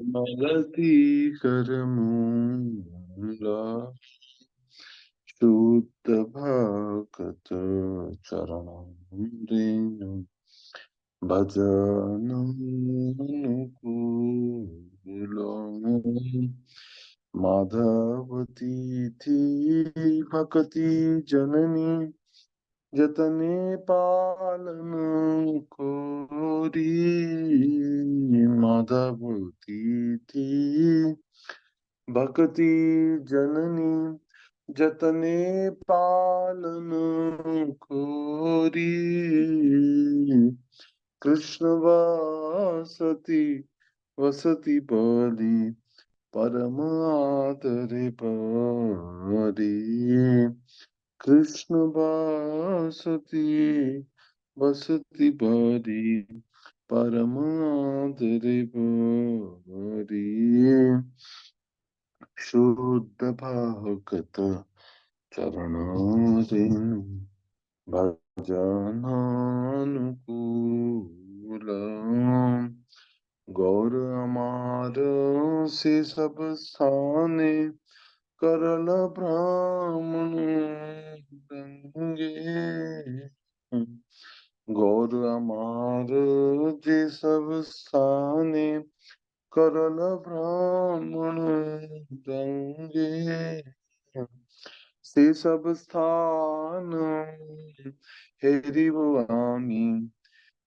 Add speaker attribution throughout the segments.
Speaker 1: मलती कर मूला शुद्ध भगत चरणं रेणु भजन अनुकूलम् माधवती थी भक्ति जननी जतने पालन कोरी माधवती थी भक्ति जननी जतने पालन कोरी कृष्ण वसती वसती बली परम आदरे परी कृष्ण वसती वसती बली परम आदरे परी शुद्ध भगत चरण रेणु भजनानुकूल गौर अमार से सब स्थाने करल ब्राह्मण गंगे गौर अमार जे सब स्थाने करल ब्राह्मण गंगे से सब स्थान हेरि आमी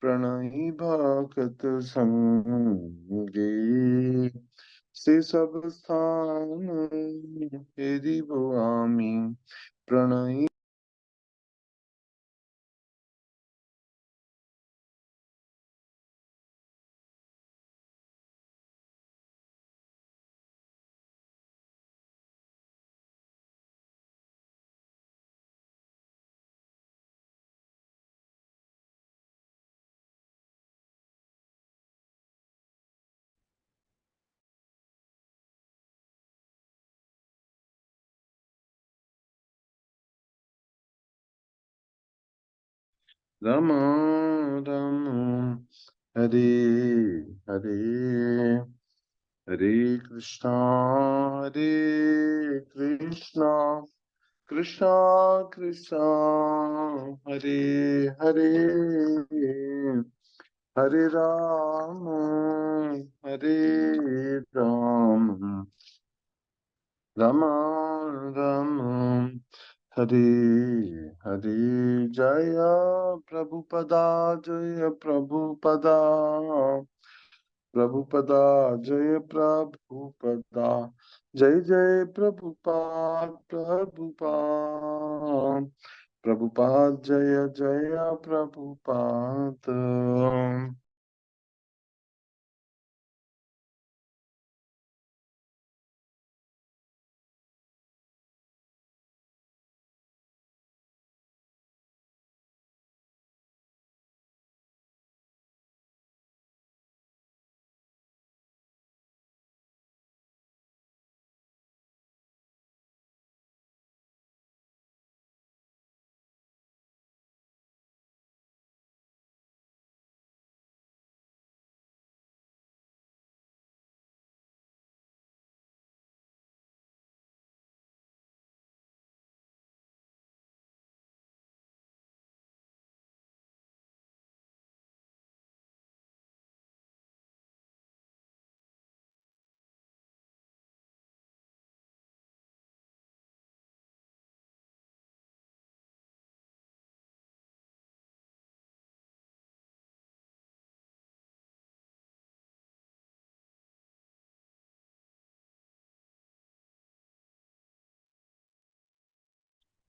Speaker 1: प्रणयी भगत संगे से सब स्थान हेरि आमी प्रणयी रम रम हरे हरे हरे कृष्णा कृष्णा कृष्णा हरे हरे हरे हरे राम राम राम हरे हरे जय प्रभुपदा जय प्रभुपदा प्रभुपदा जय प्रभुपदा जय जय प्रभुपाद प्रभुपाद प्रभुपाद जय जय Prabhupada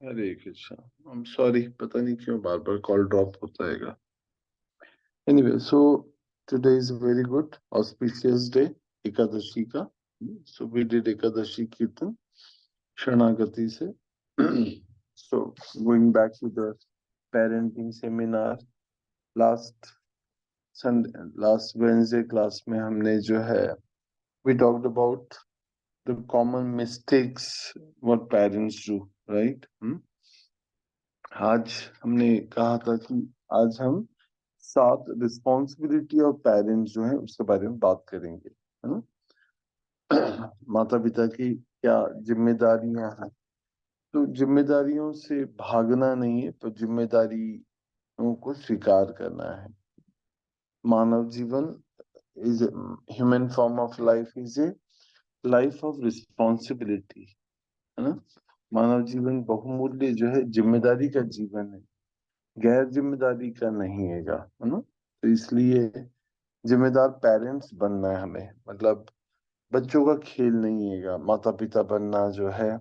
Speaker 1: Hare Krishna I am sorry पता नहीं क्यों बार बार कॉल ड्रॉप होता है anyway so today is very good auspicious day Ekadashi का so we did Ekadashi kirtan Sharanagati से so going back to the parenting seminar last Sunday last Wednesday class में हमने जो है we talked about the common mistakes what parents do right आज हमने कहा था कि आज हम साथ रिस्पॉन्सिबिलिटी ऑफ पेरेंट्स जो है उसके बारे में बात करेंगे, है ना। माता पिता की क्या जिम्मेदारियां हैं। तो जिम्मेदारियों से भागना नहीं है, तो जिम्मेदारियों को स्वीकार करना है। मानव जीवन is human form of life is a life of responsibility, है ना। मानव जीवन बहुमूल्य जो है जिम्मेदारी का जीवन है, गैर जिम्मेदारी का नहीं है ना। तो इसलिए जिम्मेदार पेरेंट्स बनना है हमें, मतलब बच्चों का खेल नहीं है माता पिता बनना जो है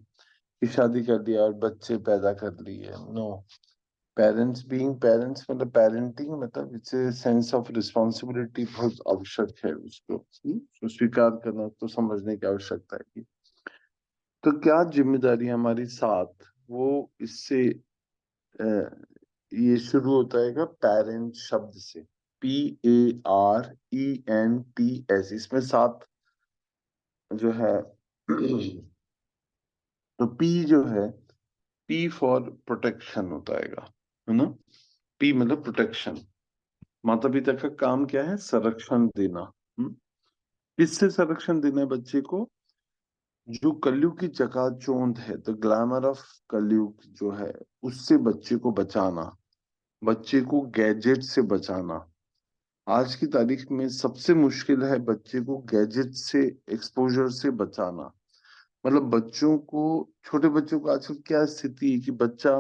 Speaker 1: कि शादी कर दिया और बच्चे पैदा कर लिए। नो, पेरेंट्स बीइंग पेरेंट्स मतलब पेरेंटिंग मतलब it's a sense of responsibility बहुत आवश्यक है उसको। तो स्वीकार करना तो समझने की आवश्यकता है कि तो क्या जिम्मेदारी हमारी साथ वो इससे अ, ये शुरू होता है पेरेंट शब्द से, PARENTS, इसमें साथ जो है तो P जो है P फॉर प्रोटेक्शन होता है ना। P मतलब प्रोटेक्शन। माता पिता का काम क्या है, संरक्षण देना। हम्म? किससे संरक्षण देना है बच्चे को, जो कलयुग की चकाचौंध है, द ग्लैमर ऑफ कलयुग जो है उससे बच्चे को बचाना, बच्चे को गैजेट से बचाना। आज की तारीख में सबसे मुश्किल है बच्चे को गैजेट से, एक्सपोजर से बचाना। मतलब बच्चों को, छोटे बच्चों को आजकल क्या स्थिति है कि बच्चा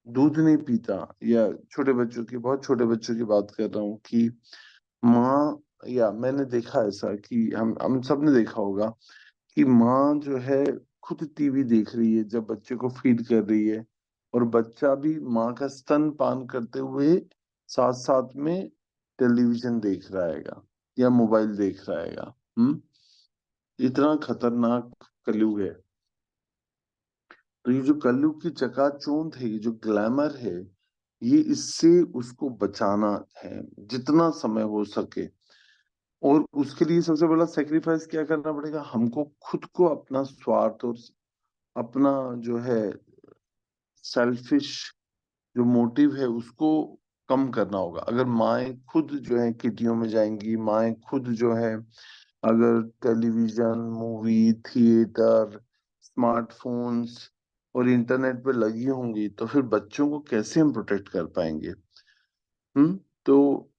Speaker 1: दूध नहीं पीता, या छोटे बच्चों की, बहुत छोटे बच्चों की बात कर रहा हूँ कि माँ, या मैंने देखा ऐसा कि हम सब ने देखा होगा कि माँ जो है खुद टीवी देख रही है जब बच्चे को फीड कर रही है, और बच्चा भी माँ का स्तन पान करते हुए साथ साथ में टेलीविजन देख रहा हैगा या मोबाइल देख रहा हैगा। इतना खतरनाक कलयुग है। तो ये जो कलयुग की चकाचौंध है, ये जो ग्लैमर है, ये इससे उसको बचाना है जितना समय हो सके। और उसके लिए सबसे बड़ा सेक्रीफाइस क्या करना पड़ेगा, हमको खुद को अपना स्वार्थ और अपना जो है सेल्फिश जो मोटिव है उसको कम करना होगा। अगर माएँ खुद जो है किटियों में जाएंगी, माएँ खुद जो है अगर टेलीविजन, मूवी, थिएटर, स्मार्टफोन्स और इंटरनेट पे लगी होंगी, तो फिर बच्चों को कैसे हम प्रोटेक्ट कर पाएंगे। तो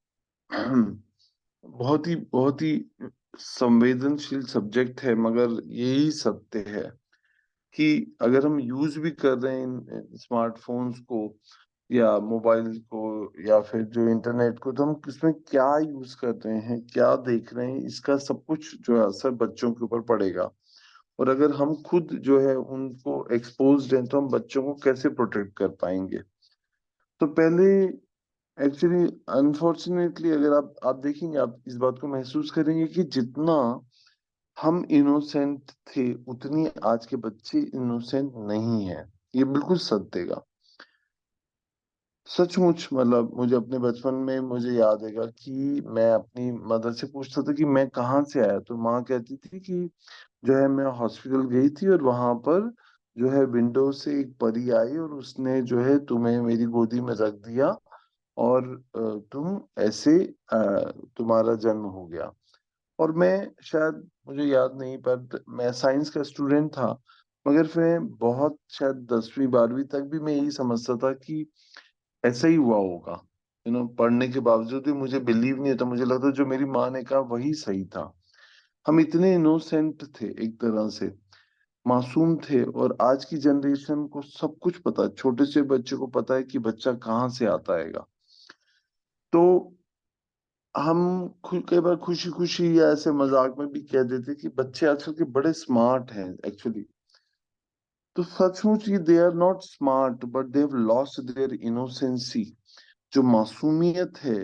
Speaker 1: बहुत ही संवेदनशील सब्जेक्ट है, मगर यही सत्य है कि अगर हम यूज भी कर रहे हैं इन स्मार्टफोन्स को या मोबाइल को या फिर जो इंटरनेट को, तो हम किसमें क्या यूज कर रहे हैं, क्या देख रहे हैं, इसका सब कुछ जो है असर बच्चों के ऊपर पड़ेगा। और अगर हम खुद जो है उनको एक्सपोज्ड हैं, तो हम बच्चों को कैसे प्रोटेक्ट कर पाएंगे। तो पहले एक्चुअली अनफॉर्चुनेटली अगर आप देखेंगे, आप इस बात को महसूस करेंगे कि जितना हम इनोसेंट थे उतनी आज के बच्चे इनोसेंट नहीं है। ये बिल्कुल सत्य का सचमुच। मतलब मुझे अपने बचपन में मुझे याद है कि मैं अपनी मदर से पूछता था कि मैं कहाँ से आया, तो माँ कहती थी कि जो है मैं हॉस्पिटल गई थी और वहां पर जो है विंडो से एक परी आई और उसने जो है तुम्हें मेरी गोदी में रख दिया और तुम ऐसे तुम्हारा जन्म हो गया। और मैं शायद, मुझे याद नहीं, पर मैं साइंस का स्टूडेंट था, मगर फिर बहुत शायद 10वीं 12वीं तक भी मैं यही समझता था कि ऐसा ही हुआ होगा। पढ़ने के बावजूद भी मुझे बिलीव नहीं होता, मुझे लगता जो मेरी माँ ने कहा वही सही था। हम इतने इनोसेंट थे, एक तरह से मासूम थे, और आज की जनरेशन को सब कुछ पता है, छोटे से बच्चे को पता है कि बच्चा कहाँ से आता है। तो हम कई बार खुशी खुशी या ऐसे मजाक में भी कह देते कि बच्चे आजकल के बड़े स्मार्ट हैं एक्चुअली। तो सचमुच ये they are not smart but they have lost their innocency. जो मासूमियत है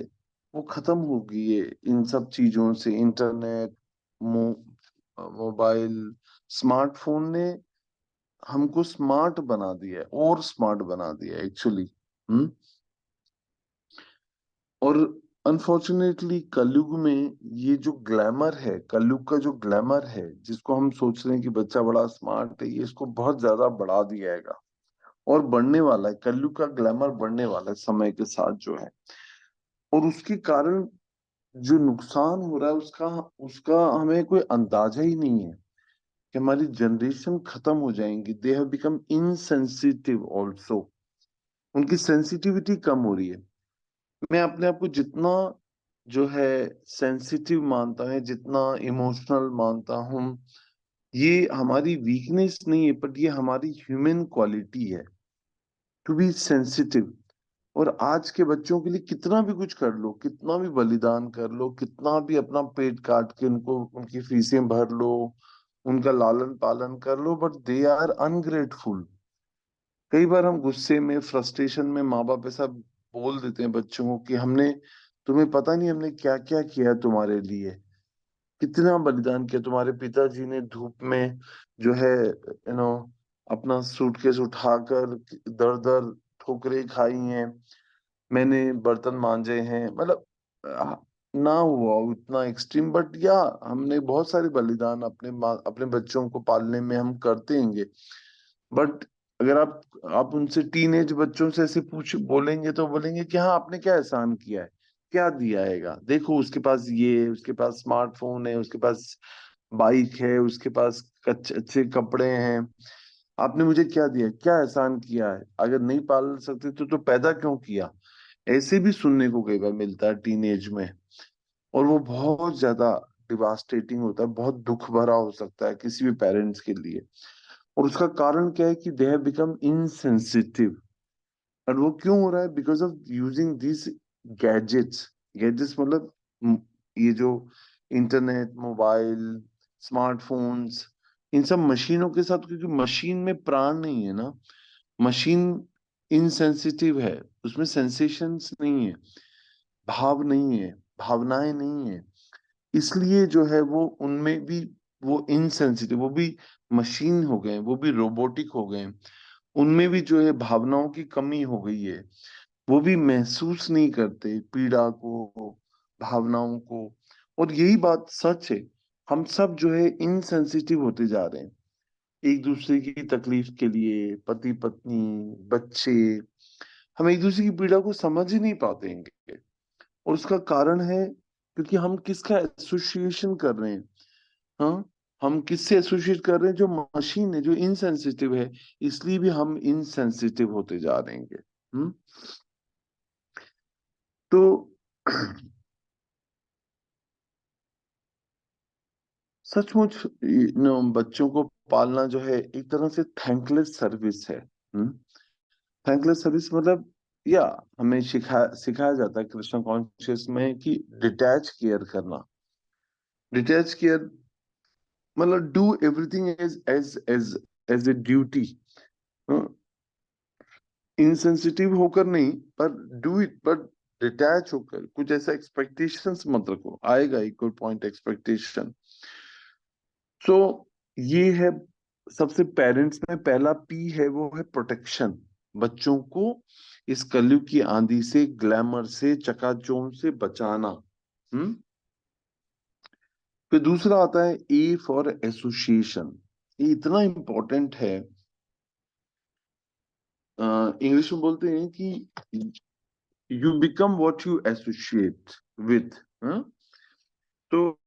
Speaker 1: वो खत्म हो गई है इन सब चीजों से। इंटरनेट, मो, मोबाइल, स्मार्टफोन ने हमको स्मार्ट बना दिया है, और स्मार्ट बना दिया है एक्चुअली। हम्म और अनफॉर्चुनेटली कलयुग में ये जो ग्लैमर है, कलयुग का जो ग्लैमर है, जिसको हम सोच रहे हैं कि बच्चा बड़ा स्मार्ट है, ये इसको बहुत ज्यादा बढ़ा दिया है और बढ़ने वाला है। कलयुग का ग्लैमर बढ़ने वाला है समय के साथ जो है। और उसके कारण जो नुकसान हो रहा है उसका उसका हमें कोई अंदाजा ही नहीं है कि हमारी जनरेशन खत्म हो जाएंगी। They have become insensitive also, उनकी सेंसिटिविटी कम हो रही है। मैं अपने आप को जितना जो है सेंसिटिव मानता है, जितना इमोशनल मानता हूँ, ये हमारी वीकनेस नहीं है, बट ये हमारी ह्यूमन क्वालिटी है, टू बी सेंसिटिव। और आज के बच्चों के लिए कितना भी कुछ कर लो, कितना भी बलिदान कर लो, कितना भी अपना पेट काट के उनको उनकी फीसें भर लो, उनका लालन पालन कर लो, बट दे आर अनग्रेटफुल। कई बार हम गुस्से में, फ्रस्ट्रेशन में माँ बाप ऐसा बोल देते हैं बच्चों को कि हमने, तुम्हें पता नहीं हमने क्या क्या किया तुम्हारे लिए, कितना बलिदान किया। तुम्हारे पिताजी ने धूप में जो है अपना सूटकेस उठाकर दर दर ठोकरें खाई हैं, मैंने बर्तन मांजे हैं, मतलब आ, ना हुआ उतना एक्सट्रीम, बट या हमने बहुत सारे बलिदान अपने अपने बच्चों को पालने में हम करते हैंगे। बट अगर आप उनसे टीनेज बच्चों से ऐसे पूछ बोलेंगे तो बोलेंगे कि हाँ आपने क्या एहसान किया है, क्या दिया हैगा, देखो उसके पास ये है, उसके पास स्मार्टफोन है, उसके पास बाइक है, उसके पास अच्छे कपड़े हैं, आपने मुझे क्या दिया, क्या एहसान किया है, अगर नहीं पाल सकते तो पैदा क्यों किया। ऐसे भी सुनने को कई बार मिलता है टीनेज में, और वो बहुत ज्यादा डिवास्टेटिंग होता है, बहुत दुख भरा हो सकता है किसी भी पेरेंट्स के लिए। और उसका कारण क्या है कि दे हैव बिकम इनसेंसिटिव। और वो क्यों हो रहा है? Because of using this gadgets. Gadgets मतलब ये जो इंटरनेट, मोबाइल, स्मार्टफोन्स, इन सब मशीनों के साथ, क्योंकि मशीन में प्राण नहीं है ना, मशीन इनसेंसिटिव है, उसमें सेंसेशंस नहीं है, भाव नहीं है, भावनाएं नहीं है, इसलिए जो है वो उनमें भी वो इनसेंसिटिव, वो भी मशीन हो गए, वो भी रोबोटिक हो गए, उनमें भी जो है भावनाओं की कमी हो गई है, वो भी महसूस नहीं करते पीड़ा को, भावनाओं को। और यही बात सच है, हम सब जो है इनसेंसिटिव होते जा रहे हैं एक दूसरे की तकलीफ के लिए, पति पत्नी, बच्चे, हम एक दूसरे की पीड़ा को समझ ही नहीं पाते हैं। और उसका कारण है क्योंकि हम किसका एसोसिएशन कर रहे हैं। हाँ, हम किससे एसोसिएट कर रहे हैं? जो मशीन है, जो इनसेंसिटिव है, इसलिए भी हम इनसेंसिटिव होते जा रहे हैं। हम्म। तो सचमुच बच्चों को पालना जो है एक तरह से थैंकलेस सर्विस है। थैंकलेस सर्विस मतलब, या हमें सिखाया जाता है कृष्ण कॉन्शियस में कि डिटैच केयर करना। डिटैच केयर मतलब do everything as a duty, insensitive होकर नहीं, पर डू इट, बट डिटैच होकर, कुछ ऐसा एक्सपेक्टेशंस मत रखो, आएगा एक कोई पॉइंट एक्सपेक्टेशन। सो ये है सबसे, पेरेंट्स में पहला पी है, वो है प्रोटेक्शन। बच्चों को इस कलयुग की आंधी से, ग्लैमर से, चकाचौंध से बचाना। हम्म। फिर दूसरा आता है ए फॉर एसोसिएशन। ये इतना इंपॉर्टेंट है, इंग्लिश में बोलते हैं कि you become what you associate with. तो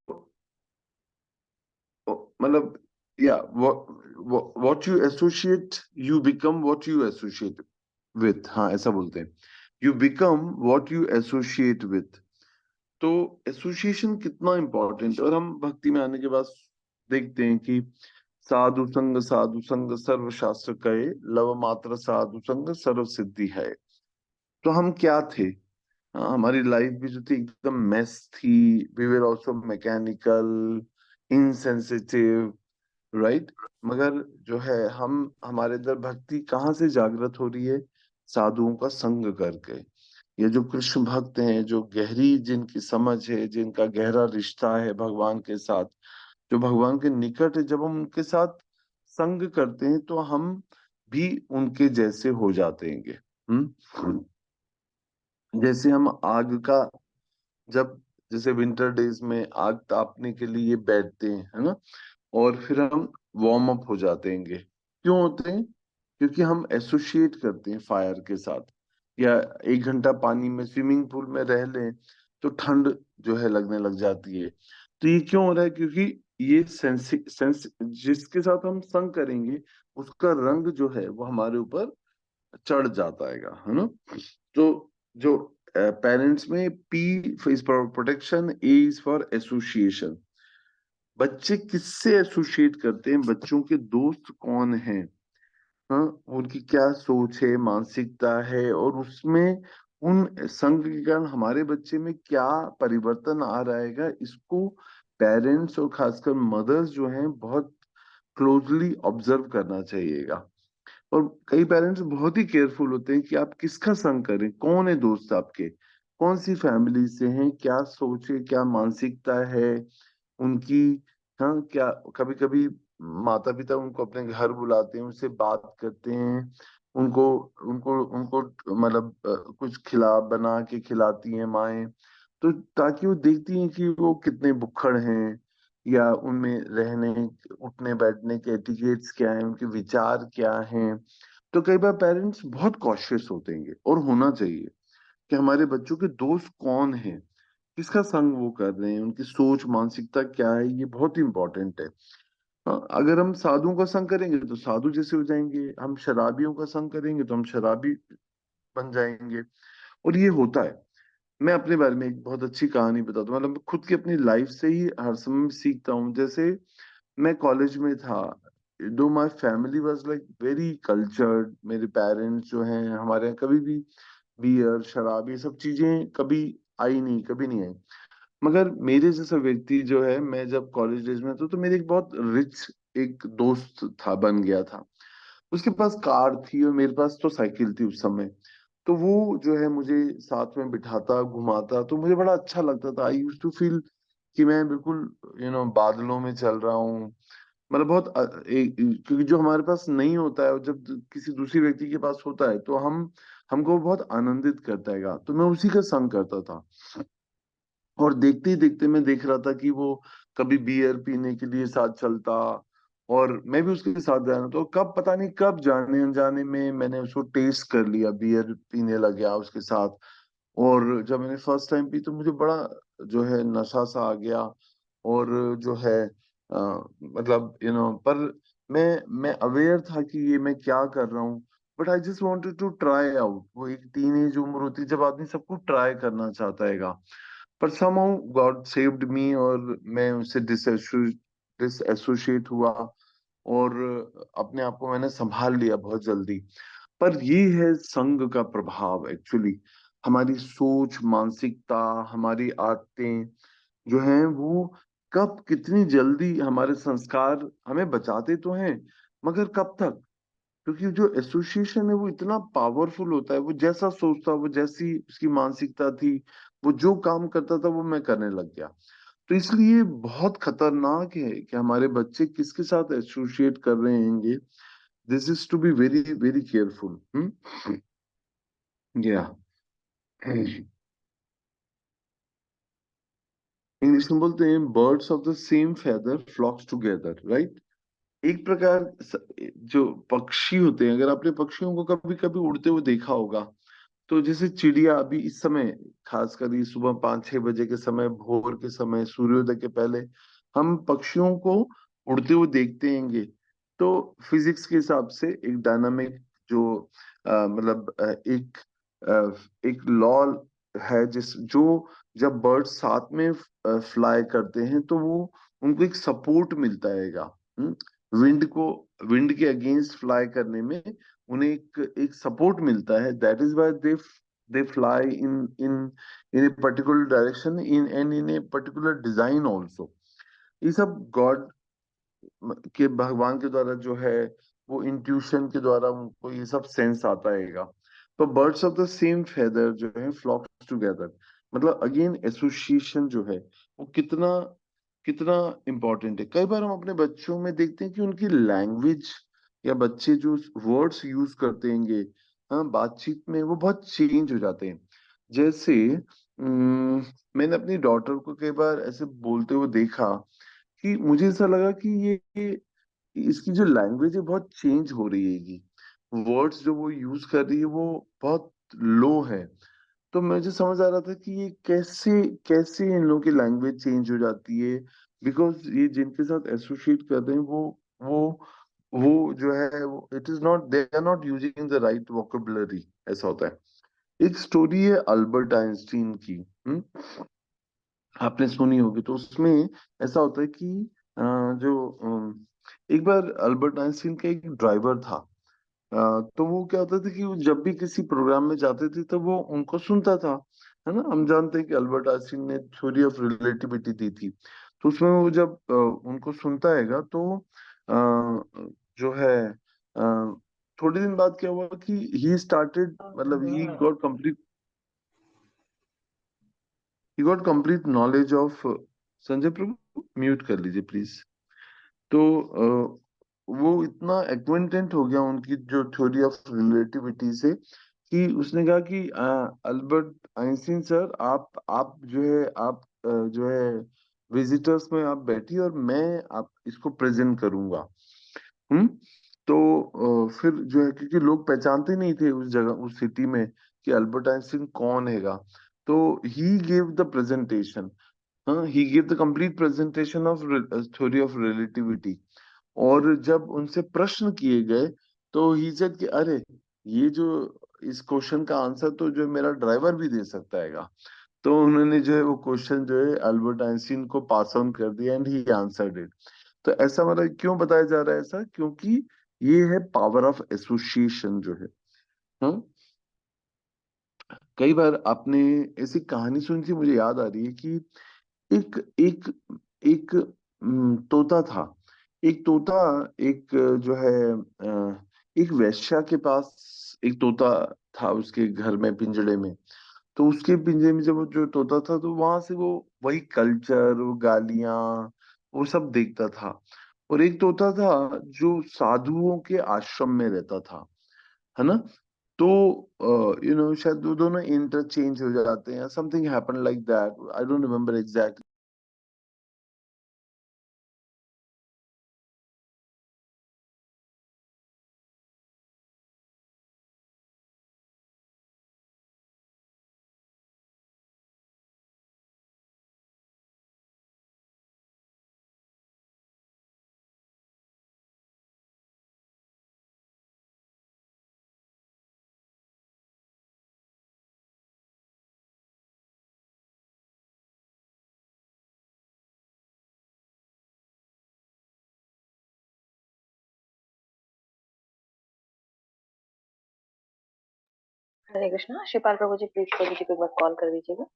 Speaker 1: मतलब, या what you associate, you become what you associate with, हाँ ऐसा बोलते हैं, you become what you associate with. तो एसोसिएशन कितना इंपॉर्टेंट, और हम भक्ति में आने के बाद देखते हैं कि साधु संग सर्व शास्त्र कहे, लव मात्र साधु संग सर्व सिद्धि है। तो हम क्या थे? हाँ, हमारी लाइफ भी जो थी एकदम मेस थी, we were also mechanical, insensitive, right. मगर जो है हम, हमारे अंदर भक्ति कहाँ से जागृत हो रही है? साधुओं का संग करके। ये जो कृष्ण भक्त हैं, जो गहरी जिनकी समझ है, जिनका गहरा रिश्ता है भगवान के साथ, जो भगवान के निकट है, जब हम उनके साथ संग करते हैं तो हम भी उनके जैसे हो जाते हैं। हम्म। जैसे हम आग का, जब जैसे विंटर डेज में आग तापने के लिए बैठते हैं, है ना, और फिर हम वार्म अप हो जाते हैं। क्यों होते हैं? क्योंकि हम एसोसिएट करते हैं फायर के साथ। या 1 घंटा पानी में स्विमिंग पूल में रह लें तो ठंड जो है लगने लग जाती है। तो ये क्यों हो रहा है? क्योंकि ये सेंस जिसके साथ हम संग करेंगे उसका रंग जो है वो हमारे ऊपर चढ़ जाता है ना। तो जो पेरेंट्स में P is for protection, A is for association. बच्चे किससे एसोसिएट करते हैं, बच्चों के दोस्त कौन हैं, हाँ, उनकी क्या सोच है, मानसिकता है, और उसमें उन संघ के कारण हमारे बच्चे में क्या परिवर्तन आ रहेगा, इसको पेरेंट्स और खासकर मदर्स जो हैं बहुत क्लोजली ऑब्जर्व करना चाहिएगा। और कई पेरेंट्स बहुत ही केयरफुल होते हैं कि आप किसका संग करें, कौन है दोस्त आपके, कौन सी फैमिली से हैं, क्या सोच है, क्या मानसिकता है उनकी। हाँ, क्या कभी कभी माता पिता उनको अपने घर बुलाते हैं, उनसे बात करते हैं, उनको उनको उनको मतलब कुछ बना के खिलाती हैं माएं, तो ताकि वो देखती हैं कि वो कितने भुक्खड़ हैं, या उनमें रहने उठने बैठने के एटिकेट्स क्या हैं, उनके विचार क्या हैं। तो कई बार पेरेंट्स बहुत कॉशियस होते हैं, और होना चाहिए कि हमारे बच्चों के दोस्त कौन हैं, किसका संग वो कर रहे हैं, उनकी सोच मानसिकता क्या है, ये बहुत इंपॉर्टेंट है। हाँ, अगर हम साधुओं का संग करेंगे तो साधु जैसे हो जाएंगे, हम शराबियों का संग करेंगे तो हम शराबी बन जाएंगे। और ये होता है। मैं अपने बारे में एक बहुत अच्छी कहानी बताता हूँ, मतलब मैं खुद की अपनी लाइफ से ही हर समय सीखता हूँ। जैसे मैं कॉलेज में था, दो my family was like very cultured, मेरे पेरेंट्स जो हैं हमारे यहाँ कभी भी बियर शराब ये सब चीजें कभी आई नहीं, कभी नहीं आई। मगर मेरे जैसा व्यक्ति जो है, मैं जब कॉलेज डेज में था तो मेरे एक बहुत रिच एक दोस्त था, बन गया था। उसके पास कार थी और मेरे पास तो साइकिल थी उस समय। तो वो जो है मुझे साथ में बिठाता घुमाता, तो मुझे बड़ा अच्छा लगता था। आई यूज टू फील कि मैं बिल्कुल बादलों में चल रहा हूँ। मतलब बहुत क्योंकि जो हमारे पास नहीं होता है और जब किसी दूसरी व्यक्ति के पास होता है तो हम हमको बहुत आनंदित करता है। तो मैं उसी का संग करता था। और देखते ही देखते मैं देख रहा था कि वो कभी बियर पीने के लिए साथ चलता, और मैं भी उसके साथ जाना। तो कब पता नहीं कब जाने अनजाने में मैंने उसको टेस्ट कर लिया, बियर पीने लग गया उसके साथ। और जब मैंने फर्स्ट टाइम पी तो मुझे बड़ा जो है नशा सा आ गया। और जो है मतलब पर मैं अवेयर था कि ये मैं क्या कर रहा हूँ। But I just wanted to try out. वो एक टीन एज उम्र होती है जब आदमी सब कुछ ट्राई करना चाहता है। पर somehow गॉड सेव्ड मी, और मैं उससे डिसएसोशिएट हुआ, और अपने आप को मैंने संभाल लिया बहुत जल्दी। पर ये है संग का प्रभाव एक्चुअली। हमारी सोच मानसिकता, हमारी आदतें जो हैं वो कब कितनी जल्दी हमारे संस्कार हमें बचाते तो हैं, मगर कब तक। क्योंकि जो एसोसिएशन है वो इतना पावरफुल होता है, वो जैसा सोचता, वो जैसी उसकी मानसिकता थी, वो जो काम करता था वो मैं करने लग गया। तो इसलिए बहुत खतरनाक है कि हमारे बच्चे किसके साथ एसोसिएट कर रहे हैं। This is to be very very careful. या इंग्लिश में बोलते हैं birds of the same feather flocks together, right. एक प्रकार जो पक्षी होते हैं, अगर आपने पक्षियों को कभी कभी उड़ते हुए देखा होगा, तो जैसे चिड़िया अभी इस समय, खासकर ये सुबह 5-6 बजे के समय, भोर के समय, सूर्योदय के पहले हम पक्षियों को उड़ते हुए देखते हैंगे। तो फिजिक्स के हिसाब से एक डायनामिक जो मतलब एक लॉ है, जिस जो जब बर्ड्स साथ में फ्लाई करते हैं तो वो उनको एक सपोर्ट मिलता हैगा। विंड के अगेंस्ट फ्लाई करने में उन्हें एक सपोर्ट मिलता है। That is why they fly in a particular direction in and in a particular design also. ये सब गॉड के, भगवान के द्वारा जो है, वो इंट्यूशन के द्वारा उनको ये सब सेंस आता हैगा। तो birds of the same feather जो है फ्लॉक टुगेदर, मतलब अगेन एसोसिएशन जो है वो कितना कितना इंपॉर्टेंट है। कई बार हम अपने बच्चों में देखते हैं कि उनकी लैंग्वेज, या बच्चे जो वर्ड्स यूज करते हैंगे, हाँ, बातचीत में वो बहुत चेंज हो जाते हैं। जैसे मैंने अपनी डॉटर को कई बार ऐसे बोलते हुए देखा कि मुझे ऐसा लगा कि ये इसकी जो लैंग्वेज है बहुत चेंज हो रही है। वर्ड्स जो वो यूज कर रही है वो बहुत लो है। तो मुझे समझ आ रहा था कि ये कैसे कैसे इन लोगों की लैंग्वेज चेंज हो जाती है, बिकॉज ये जिनके साथ एसोसिएट कर रहे हैं वो वो जो है, it is not, they are not using the right vocabulary, ऐसा होता है। एक स्टोरी है अल्बर्ट आइंस्टीन की, आपने सुनी होगी। तो उसमें ऐसा होता है कि एक बार अल्बर्ट आइंस्टीन का एक ड्राइवर था। तो वो क्या होता था कि वो जब भी किसी प्रोग्राम में जाते थे तो वो उनको सुनता था, है ना। हम जानते हैं कि अल्बर्ट आइंस्टीन ने थ्योरी ऑफ रिलेटिविटी दी थी। तो उसमें वो जब उनको सुनता हैगा तो जो है थोड़े दिन बाद क्या हुआ कि ही स्टार्टेड, मतलब he got complete knowledge of, Sanjay Prabhu mute कर लीजिए प्लीज। तो वो इतना एक्वेंटेंट हो गया उनकी जो थ्योरी ऑफ रिलेटिविटी से कि उसने कहा कि अल्बर्ट आइंस्टीन सर, आप जो है, आप जो है विजिटर्स में आप बैठिए और मैं आप इसको प्रेजेंट करूंगा। हम्म। तो फिर जो है, क्योंकि लोग पहचानते नहीं थे उस जगह, उस सिटी में, कि अल्बर्ट आइंस्टीन कौन हैगा। तो ही गेव द प्रेजेंटेशन, हाँ, he give the complete presentation of theory of relativity. और जब उनसे प्रश्न किए गए तो ही सेड कि अरे, ये जो, इस क्वेश्चन का आंसर तो जो मेरा ड्राइवर भी दे सकता हैगा। तो उन्होंने जो है वो क्वेश्चन जो है अल्बर्ट आइंस्टीन को पास ऑन कर दिया एंड ही आंसर्ड इट। तो ऐसा, मतलब क्यों बताया जा रहा है ऐसा, क्योंकि ये है पावर ऑफ एसोसिएशन जो है। हाँ, कई बार आपने ऐसी कहानी सुनी थी, मुझे याद आ रही है कि एक एक एक तोता था। एक तोता, एक जो है एक वेश्या के पास एक तोता था, उसके घर में, पिंजड़े में। तो उसके पिंजरे में जब वो जो तोता था, तो वहां से वो वही कल्चर, वो गालियां, वो सब देखता था। और एक तोता था जो साधुओं के आश्रम में रहता था, है ना। तो शायद वो दोनों इंटरचेंज हो जाते हैं, something happen like that, I don't remember exact.
Speaker 2: Hare Krishna. Shivpal Prabhu ji please Prabhu ji को एक बार कॉल कर दीजिएगा।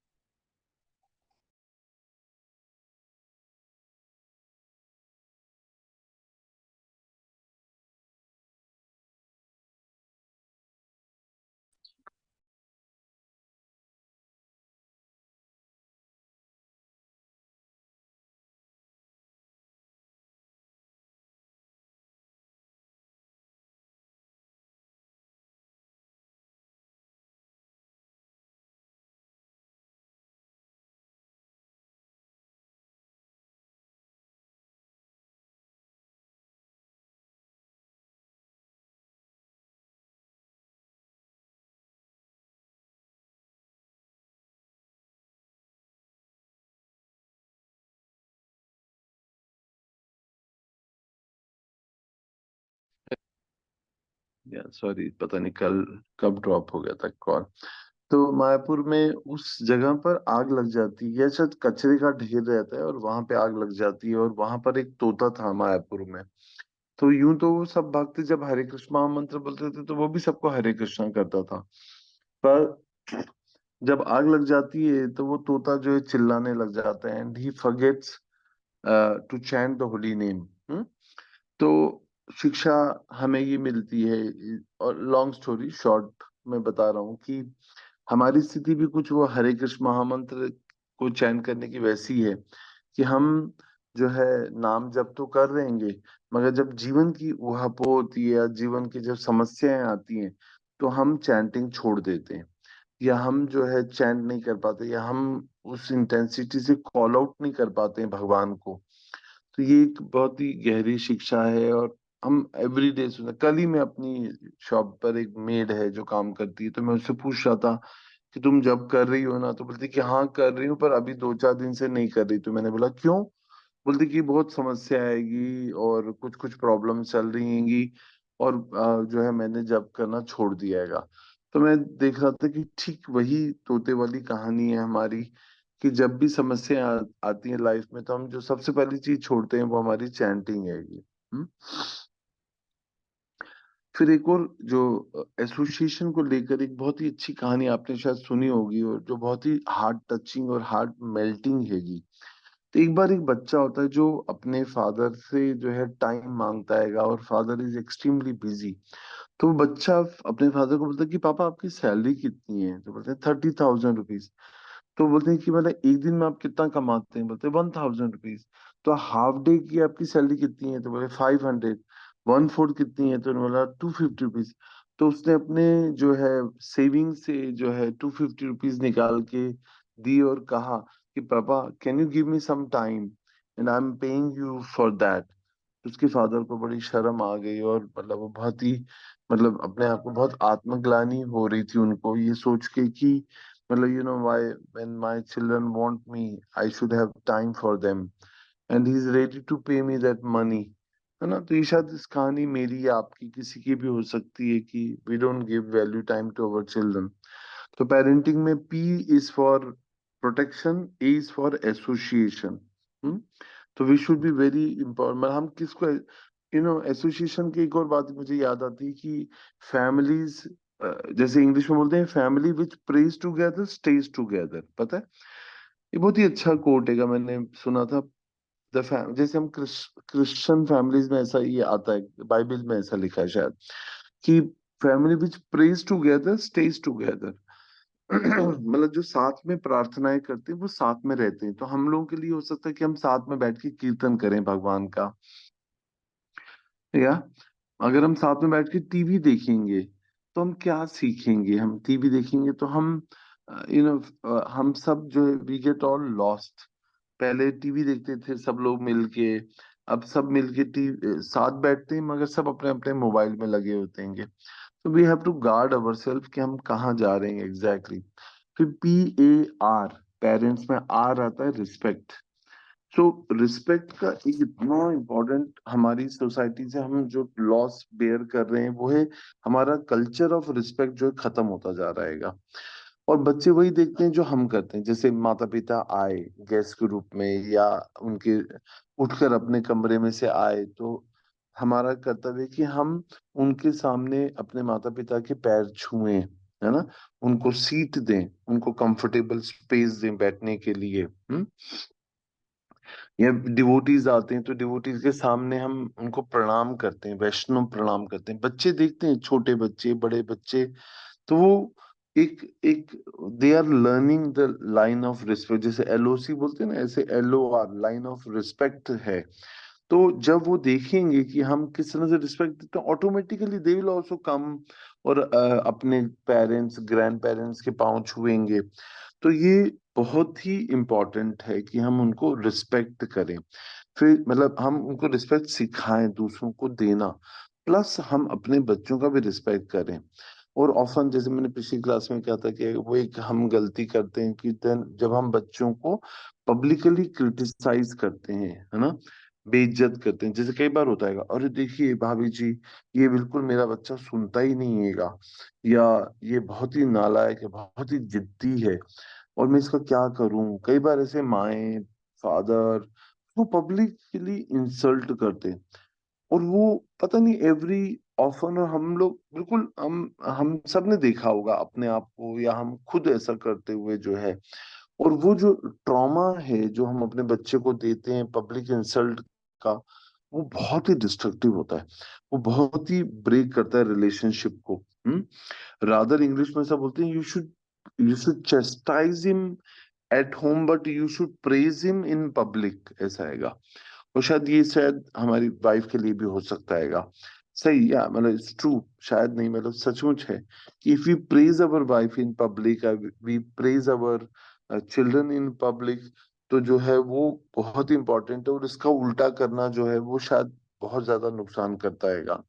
Speaker 1: या सॉरी, पता नहीं कल कब ड्रॉप हो गया था कॉल। तो मायापुर में उस जगह पर आग लग जाती है, या शायद कचरे का ढेर रहता है और वहां पे आग लग जाती है, और वहां पर एक तोता था मायापुर में। तो यूं तो वो सब भक्त जब हरे कृष्ण महामंत्र बोलते थे तो वो भी सबको हरे कृष्णा करता था। पर जब आग लग जाती है तो वो तोता जो है चिल्लाने लग जाता है, and he forgets to chant the holy name. तो शिक्षा हमें ये मिलती है, और लॉन्ग स्टोरी शॉर्ट में बता रहा हूँ कि हमारी स्थिति भी कुछ वो हरे कृष्ण महामंत्र को चयन करने की वैसी है कि हम जो है नाम जप तो कर रहेंगे, मगर जब जीवन की उहापोह होती है या जीवन की जब समस्याएं आती हैं, तो हम चैंटिंग छोड़ देते हैं, या हम जो है चैंट नहीं कर पाते, या हम उस इंटेंसिटी से कॉल आउट नहीं कर पाते हैं भगवान को। तो ये एक बहुत ही गहरी शिक्षा है। और हम एवरीडे सुना। कल ही मैं अपनी शॉप पर एक मेड है जो काम करती है, तो मैं उससे पूछ रहा था कि तुम जब कर रही हो ना, तो बोलती कि हाँ कर रही हूँ, पर अभी 2-4 दिन से नहीं कर रही। तो मैंने बोला क्यों? बोलती कि बहुत समस्या आएगी और कुछ कुछ प्रॉब्लम चल रही हैंगी, और जो है मैंने जब करना छोड़ दिया हैगा। तो मैं देख रहा था कि ठीक वही तोते वाली कहानी है हमारी, कि जब भी समस्या आती है लाइफ में, तो हम जो सबसे पहली चीज छोड़ते हैं वो हमारी चैंटिंग हैगी। हम्म? फिर एक और जो एसोसिएशन को लेकर एक बहुत ही अच्छी कहानी आपने शायद सुनी होगी, और जो बहुत ही हार्ट टचिंग और हार्ट मेल्टिंग हैगी। तो एक बार एक बच्चा होता है जो अपने फादर से जो है टाइम मांगता है, और फादर इज एक्सट्रीमली बिजी। तो वो बच्चा अपने फादर को बोलता है कि पापा आपकी सैलरी कितनी है? तो बोलते हैं 30,000 रुपीज। तो बोलते हैं कि मतलब एक दिन में आप कितना कमाते हैं? बोलते हैं 1,000 रुपीज। तो हाफ डे की आपकी सैलरी कितनी है? तो बोले 500। 1/4 कितनी है? तो उन्होंने बोला 250 रुपीज। तो उसने अपने जो है सेविंग से जो है 250 रुपीज निकाल के दी, और कहा कि papa can you give me some time and I am paying you for that. उसके फादर को बड़ी शर्म आ गई, और मतलब वो बहुत ही मतलब अपने आप को बहुत आत्मग्लानि हो रही थी उनको, ये सोच के कि मतलब why when my children want me I should have time for them and he is ready to pay me that money. है ना? तो ये शायद इस कहानी मेरी या आपकी किसी की भी हो सकती है कि we don't give value time to our children. तो पेरेंटिंग में P is for protection, A is for association. तो we should be very important. मतलब हम किसको एसोसिएशन की एक और बात मुझे याद आती है कि फैमिलीज, जैसे इंग्लिश में बोलते हैं family which praise together stage together. पता है, ये बहुत ही अच्छा कोट है, मैंने सुना था। जैसे हम क्रिश्चियन फैमिलीज में ऐसा ये आता है, बाइबल में ऐसा लिखा है शायद, कि family which praise together stage together. मतलब जो साथ में प्रार्थनाएं करते हैं वो साथ में रहते हैं। तो हम लोगों के लिए हो सकता है कि हम साथ में बैठ के कीर्तन करें भगवान का, या अगर हम साथ में बैठ के टीवी देखेंगे तो हम क्या सीखेंगे? हम टीवी देखेंगे तो हम हम सब जो है वी गेट ऑल लॉस्ट। पहले टीवी देखते थे सब लोग मिलके, अब सब मिलके साथ बैठते हैं मगर सब अपने अपने मोबाइल में लगे होते हैं। तो we have to guard our self कि हम कहाँ जा रहे हैं एग्जैक्टली। फिर PAR, पेरेंट्स में आर आता है रिस्पेक्ट। सो रिस्पेक्ट का एक इतना इम्पोर्टेंट हमारी सोसाइटी से हम जो लॉस बेयर कर रहे हैं वो है हमारा कल्चर ऑफ रिस्पेक्ट, जो खत्म होता जा रहेगा। और बच्चे वही देखते हैं जो हम करते हैं। जैसे माता पिता आए गेस्ट के रूप में, या उनके उठकर अपने कमरे में से आए, तो हमारा कर्तव्य है कि हम उनके सामने अपने माता पिता के पैर छुएं, है ना? उनको सीट दें, उनको कंफर्टेबल स्पेस दें बैठने के लिए। या डिवोटीज आते हैं तो डिवोटीज के सामने हम उनको प्रणाम करते हैं, वैष्णव प्रणाम करते हैं। बच्चे देखते हैं, छोटे बच्चे बड़े बच्चे, तो वो एक एक they are learning the line of respect. जैसे LOC बोलते हैं ना, ऐसे LOR लाइन ऑफ रिस्पेक्ट है। तो जब वो देखेंगे कि हम किस तरह से रिस्पेक्ट देते हैं, automatically they will also come और अपने पेरेंट्स ग्रैंड पेरेंट्स के पांव छुएंगे। तो ये बहुत ही इम्पोर्टेंट है कि हम उनको रिस्पेक्ट करें। फिर मतलब हम उनको रिस्पेक्ट सिखाएं, दूसरों को देना, प्लस हम अपने बच्चों का भी रिस्पेक्ट करें। और ऑफन जैसे मैंने पिछली क्लास में कहा था कि वो एक हम गलती करते हैं कि जब हम बच्चों को पब्लिकली क्रिटिसाइज करते हैं, है ना, बेइज्जत करते हैं। जैसे कई बार होता है, अरे देखिए भाभी जी, ये बिल्कुल मेरा बच्चा सुनता ही नहीं हैगा, या ये बहुत ही नालायक है, बहुत ही जिद्दी है, और मैं इसका क्या करूं? कई बार ऐसे माए फादर वो पब्लिकली इंसल्ट करते हैं, और वो पता नहीं एवरी ऑफन, और हम लोग बिल्कुल हम सब ने देखा होगा अपने आप को, या हम खुद ऐसा करते हुए जो है। और वो जो ट्रॉमा है जो हम अपने बच्चे को देते हैं पब्लिक इंसल्ट का, वो बहुत ही डिस्ट्रक्टिव होता है। वो बहुत ही ब्रेक करता है रिलेशनशिप को। रादर इंग्लिश में ऐसा बोलते हैं, you should chastise him at home but you should praise him in public, ऐसा आएगा। और शायद ये शायद हमारी वाइफ के लिए भी हो सकता हैगा। सही, या मतलब इट्स ट्रू, शायद नहीं, मतलब सचमुच है कि if we praise our wife in public, we praise our children in public, तो जो है वो बहुत इंपॉर्टेंट है। और इसका उल्टा करना जो है वो शायद बहुत ज्यादा नुकसान करता हैगा।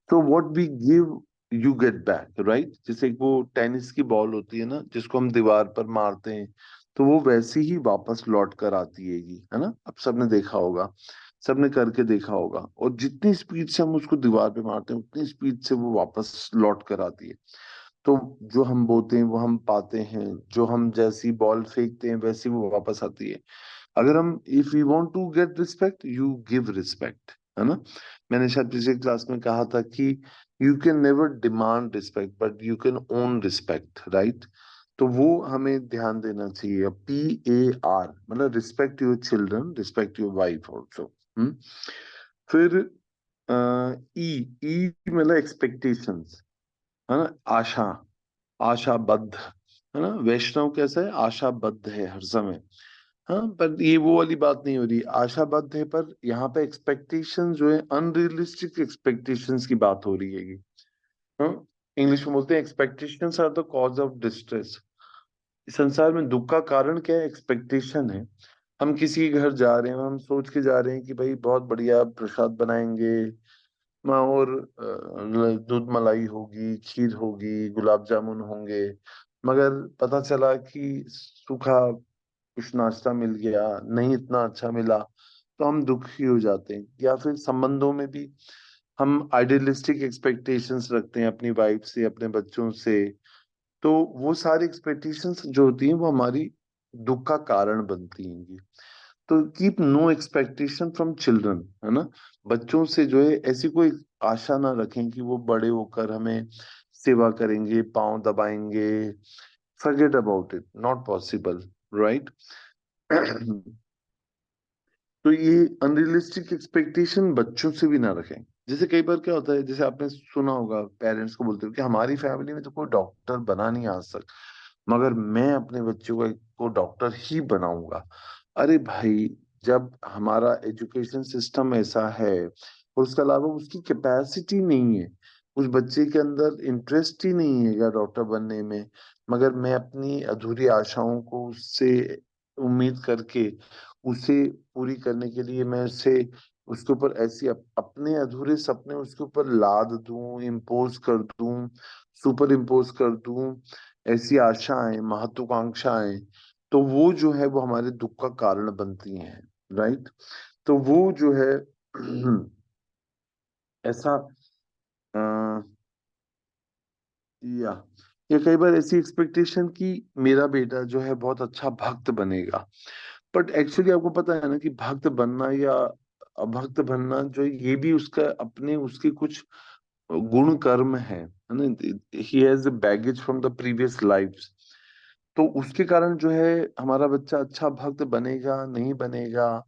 Speaker 1: तो what we give you get back, right. जैसे वो टेनिस की बॉल होती है ना, जिसको हम दीवार पर मारते हैं, तो वो वैसे ही वापस लौट कर आती है ना। अब सबने देखा होगा, सबने करके देखा होगा, और जितनी स्पीड से हम उसको दीवार पे मारते हैं उतनी स्पीड से वो वापस लौट कर आती है। तो जो हम बोते हैं वो हम पाते हैं, जो हम जैसी बॉल फेंकते हैं वैसी वो वापस आती है। अगर हम if you want to get respect, you give respect, है ना। मैंने शायद पिछले क्लास में कहा था कि you can never demand respect but you can own respect, right. तो वो हमें ध्यान देना चाहिए। PAR मतलब respect your children, respect your wife also. फिर ई ई मतलब एक्सपेक्टेशंस, है ना। आशा, आशाबद्ध, है ना। वैष्णव कैसा है, आशाबद्ध है हर समय। हाँ, पर ये वो वाली बात नहीं हो रही, आशाबद्ध है, पर यहाँ पे एक्सपेक्टेशंस जो है अनरियलिस्टिक एक्सपेक्टेशंस की बात हो रही है। हाँ, इंग्लिश में बोलते हैं expectations are the cause of distress. संसार में दुख का कारण क्या है, एक्सपेक्टेशन है। हम किसी के घर जा रहे हैं, हम सोच के जा रहे हैं कि भाई बहुत बढ़िया प्रसाद बनाएंगे, और दूध मलाई होगी, खीर होगी, गुलाब जामुन होंगे, मगर पता चला कि सूखा कुछ नाश्ता मिल गया, नहीं इतना अच्छा मिला, तो हम दुखी हो जाते हैं। या फिर संबंधों में भी हम आइडियलिस्टिक एक्सपेक्टेशंस रखते हैं अपनी वाइफ से, अपने बच्चों से। तो वो सारी एक्सपेक्टेशंस जो होती हैं वो हमारी दुख का कारण बनती हैं। तो keep no expectation from children, है ना। बच्चों से जो है ऐसी कोई आशा ना रखें कि वो बड़े होकर हमें सेवा करेंगे, पांव दबाएंगे। Forget about it, not possible, right. तो ये अनरियलिस्टिक एक्सपेक्टेशन बच्चों से भी ना रखें। जैसे कई बार क्या होता है, जैसे आपने सुना होगा पेरेंट्स को बोलते हो कि हमारी फैमिली में तो कोई डॉक्टर बना नहीं आज तक, मगर मैं अपने बच्चों को डॉक्टर ही बनाऊंगा। अरे भाई, जब हमारा एजुकेशन सिस्टम ऐसा है और उसके अलावा उसकी कैपेसिटी नहीं है, उस बच्चे के अंदर इंटरेस्ट ही नहीं है डॉक्टर बनने में, मगर मैं अपनी अधूरी आशाओं को उससे उम्मीद करके उसे पूरी करने के लिए मैं उससे उसके ऊपर ऐसी अपने अधूरे सपने उसके ऊपर लाद दूं, इम्पोज कर दूं, सुपर इम्पोज कर दूं, ऐसी आशाएं, महत्वाकांक्षाएं, तो वो जो है वो हमारे दुख का कारण बनती हैं, राइट। तो वो जो है ऐसा अ, या या कई बार ऐसी एक्सपेक्टेशन कि मेरा बेटा जो है बहुत अच्छा भक्त बनेगा, बट एक्चुअली आपको पता है ना कि भक्त बनना या अभक्त बनना जो है, ये भी उसका अपने उसके कुछ गुण कर्म है ना। He has baggage from the previous lifes. तो उसके कारण जो है हमारा बच्चा अच्छा भक्त बनेगा नहीं बनेगा,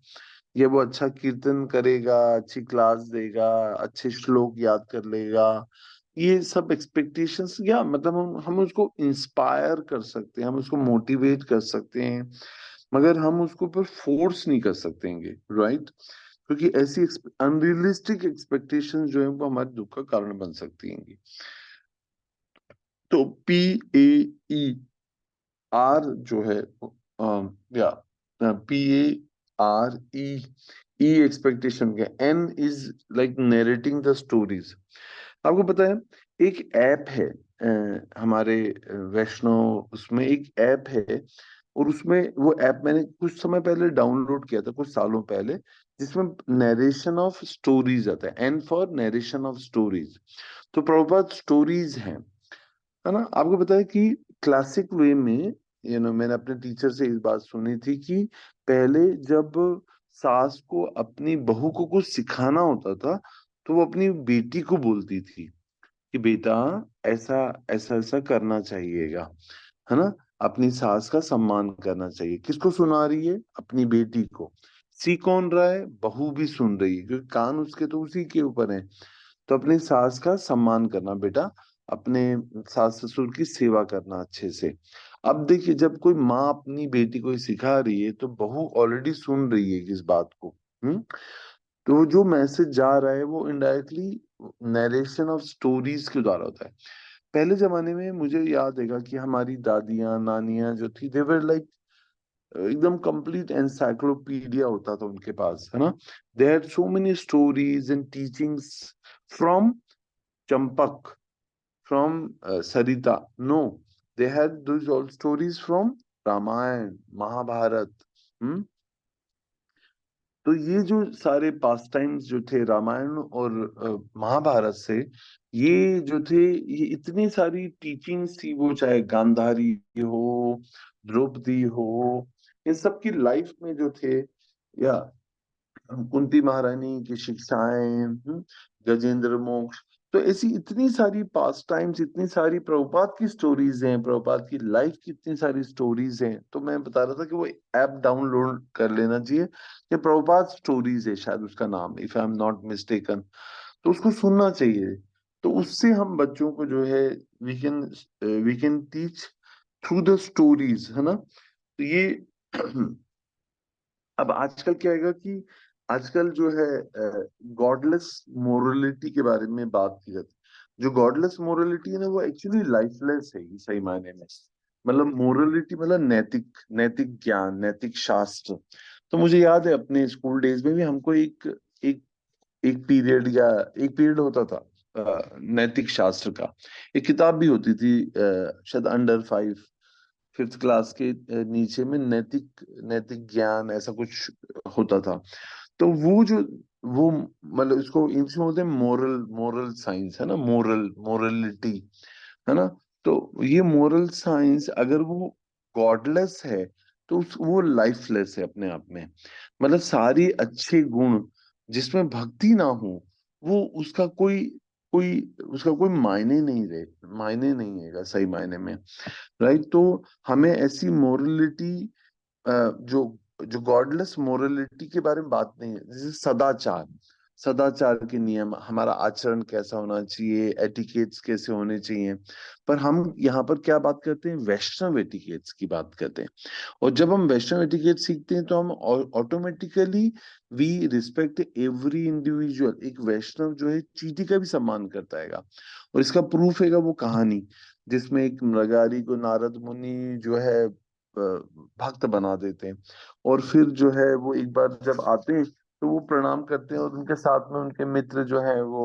Speaker 1: या वो अच्छा कीर्तन करेगा, अच्छी क्लास देगा, अच्छे श्लोक याद कर लेगा, ये सब एक्सपेक्टेशंस, या मतलब हम उसको इंस्पायर कर सकते हैं, हम उसको मोटिवेट कर सकते हैं, मगर हम उसको पर फोर्स नहीं कर सकेंगे, राइट। क्योंकि ऐसी अनरियलिस्टिक एक्सपेक्टेशंस जो है वो हमारे दुख का कारण बन सकती हैं। तो PAER जो है, या PARE, ई एक्सपेक्टेशन के, N is like narrating the stories. आपको पता है एक ऐप है, हमारे वैष्णव उसमें एक ऐप है, और उसमें वो ऐप मैंने कुछ समय पहले डाउनलोड किया था, कुछ सालों पहले, जिसमें नरेशन ऑफ स्टोरीज आता है, N for narration of stories. तो प्रभुपाद स्टोरीज हैं, है ना। आपको पता है कि क्लासिक वे में, मैंने अपने टीचर से इस बात सुनी थी कि पहले जब सास को अपनी बहू को कुछ सिखाना होता था, तो वो अपनी बेटी को बोलती थी कि बेटा ऐसा ऐसा ऐसा करना चाहिएगा, है ना। अपनी सास का सम्मान करना चाहिए। किसको सुना रही है, अपनी बेटी को। सी कौन रहा है, बहू भी सुन रही है, क्योंकि कान उसके तो उसी के ऊपर है। तो अपनी सास का सम्मान करना बेटा, अपने सास ससुर की सेवा करना अच्छे से। अब देखिए, जब कोई माँ अपनी बेटी को ये सिखा रही है, तो बहू ऑलरेडी सुन रही है इस बात को। हम्म। तो जो मैसेज जा रहा है वो इनडायरेक्टली नरेशन ऑफ स्टोरीज के द्वारा होता है। पहले जमाने में मुझे याद है कि हमारी दादियां नानियां जो थी, दे वर लाइक एकदम कंप्लीट एनसाइक्लोपीडिया होता था उनके पास, है ना। They had so many stories and teachings from Champak, from Sarita, no, they had those all stories from Ramayan, Mahabharat. Hmm. तो ये जो सारे पास टाइम्स जो थे रामायण और महाभारत से, ये जो थे, ये इतनी सारी टीचिंग्स थी, वो चाहे गांधारी हो, द्रौपदी हो, इन सब की लाइफ में जो थे, या कुंती महारानी की शिक्षाएं, गजेंद्र मोक्ष, तो ऐसी इतनी सारी पास टाइम्स, इतनी सारी प्रभुपाद की स्टोरीज हैं, प्रभुपाद की लाइफ की इतनी सारी स्टोरीज हैं। तो मैं बता रहा था कि वो ऐप डाउनलोड कर लेना चाहिए, ये प्रभुपाद स्टोरीज है शायद उसका नाम, if I am not mistaken. तो उसको सुनना चाहिए। तो उससे हम बच्चों को जो है, we can teach through the stories, है ना। तो ये अब आजकल क्या है कि आजकल जो है गॉडलेस मोरलिटी के बारे में बात की जाती है। जो गॉडलेस मोरलिटी है ना, वो एक्चुअली लाइफलेस है, ये सही मायने में। मतलब मोरलिटी मतलब नैतिक, नैतिक ज्ञान, नैतिक शास्त्र। तो मुझे याद है अपने स्कूल डेज में भी हमको एक एक पीरियड, या एक पीरियड होता था नैतिक शास्त्र का। एक किताब भी होती थी, शायद अंडर 5th क्लास के नीचे में, नैतिक नैतिक ज्ञान ऐसा कुछ होता था। तो वो जो, वो मतलब इसको इंग्लिश में बोलते हैं मोरल, मोरल साइंस, है ना, मोरल, मोरलिटी, है ना। तो ये मोरल साइंस अगर वो गॉडलेस है, तो वो लाइफलेस है अपने आप में। मतलब सारी अच्छे गुण जिसमें भक्ति ना हो, वो उसका कोई कोई उसका कोई मायने नहीं रहे, मायने नहीं है सही मायने में। राइट। तो हमें ऐसी मोरलिटी, जो जो गॉडलेस मोरलिटी के बारे में बात नहीं है, जैसे सदाचार, सदाचार के नियम, हमारा आचरण कैसा होना चाहिए, एटिकेट्स कैसे होने चाहिए। पर हम यहाँ पर क्या बात करते हैं, वैष्णव एटिकेट्स की बात करते हैं। और जब हम वैष्णव एटिकेट सीखते हैं, तो हम automatically we respect every individual. एक वैष्णव जो है चींटी का भी सम्मान करता है। और इसका प्रूफ है वो कहानी, जिसमें एक मृगारी को नारद मुनि जो है भक्त बना देते हैं। और फिर जो है वो एक बार जब आते हैं, तो वो प्रणाम करते हैं, और उनके साथ में उनके मित्र जो है वो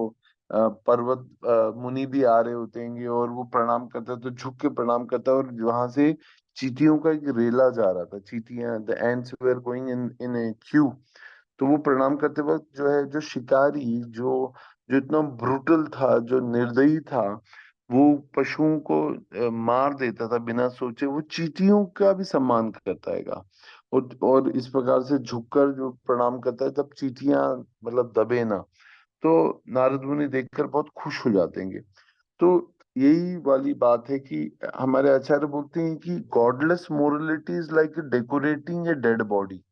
Speaker 1: पर्वत मुनि भी आ रहे होते हैं, और वो प्रणाम करता है, तो झुक के प्रणाम करता है। और वहां से चींटियों का एक रेला जा रहा था, चींटियां, the ants were going in in a queue. तो वो प्रणाम करते वक्त जो है, जो शिकारी, जो जो इतना ब्रूटल था, जो निर्दयी था, वो पशुओं को मार देता था बिना सोचे, वो चींटियों का भी सम्मान करता है। और इस प्रकार से झुककर जो प्रणाम करता है, तब चींटियां मतलब दबे ना। तो नारद मुनि देखकर बहुत खुश हो जाते हैं। तो यही वाली बात है कि हमारे आचार्य बोलते हैं कि godless morality is like decorating a dead body,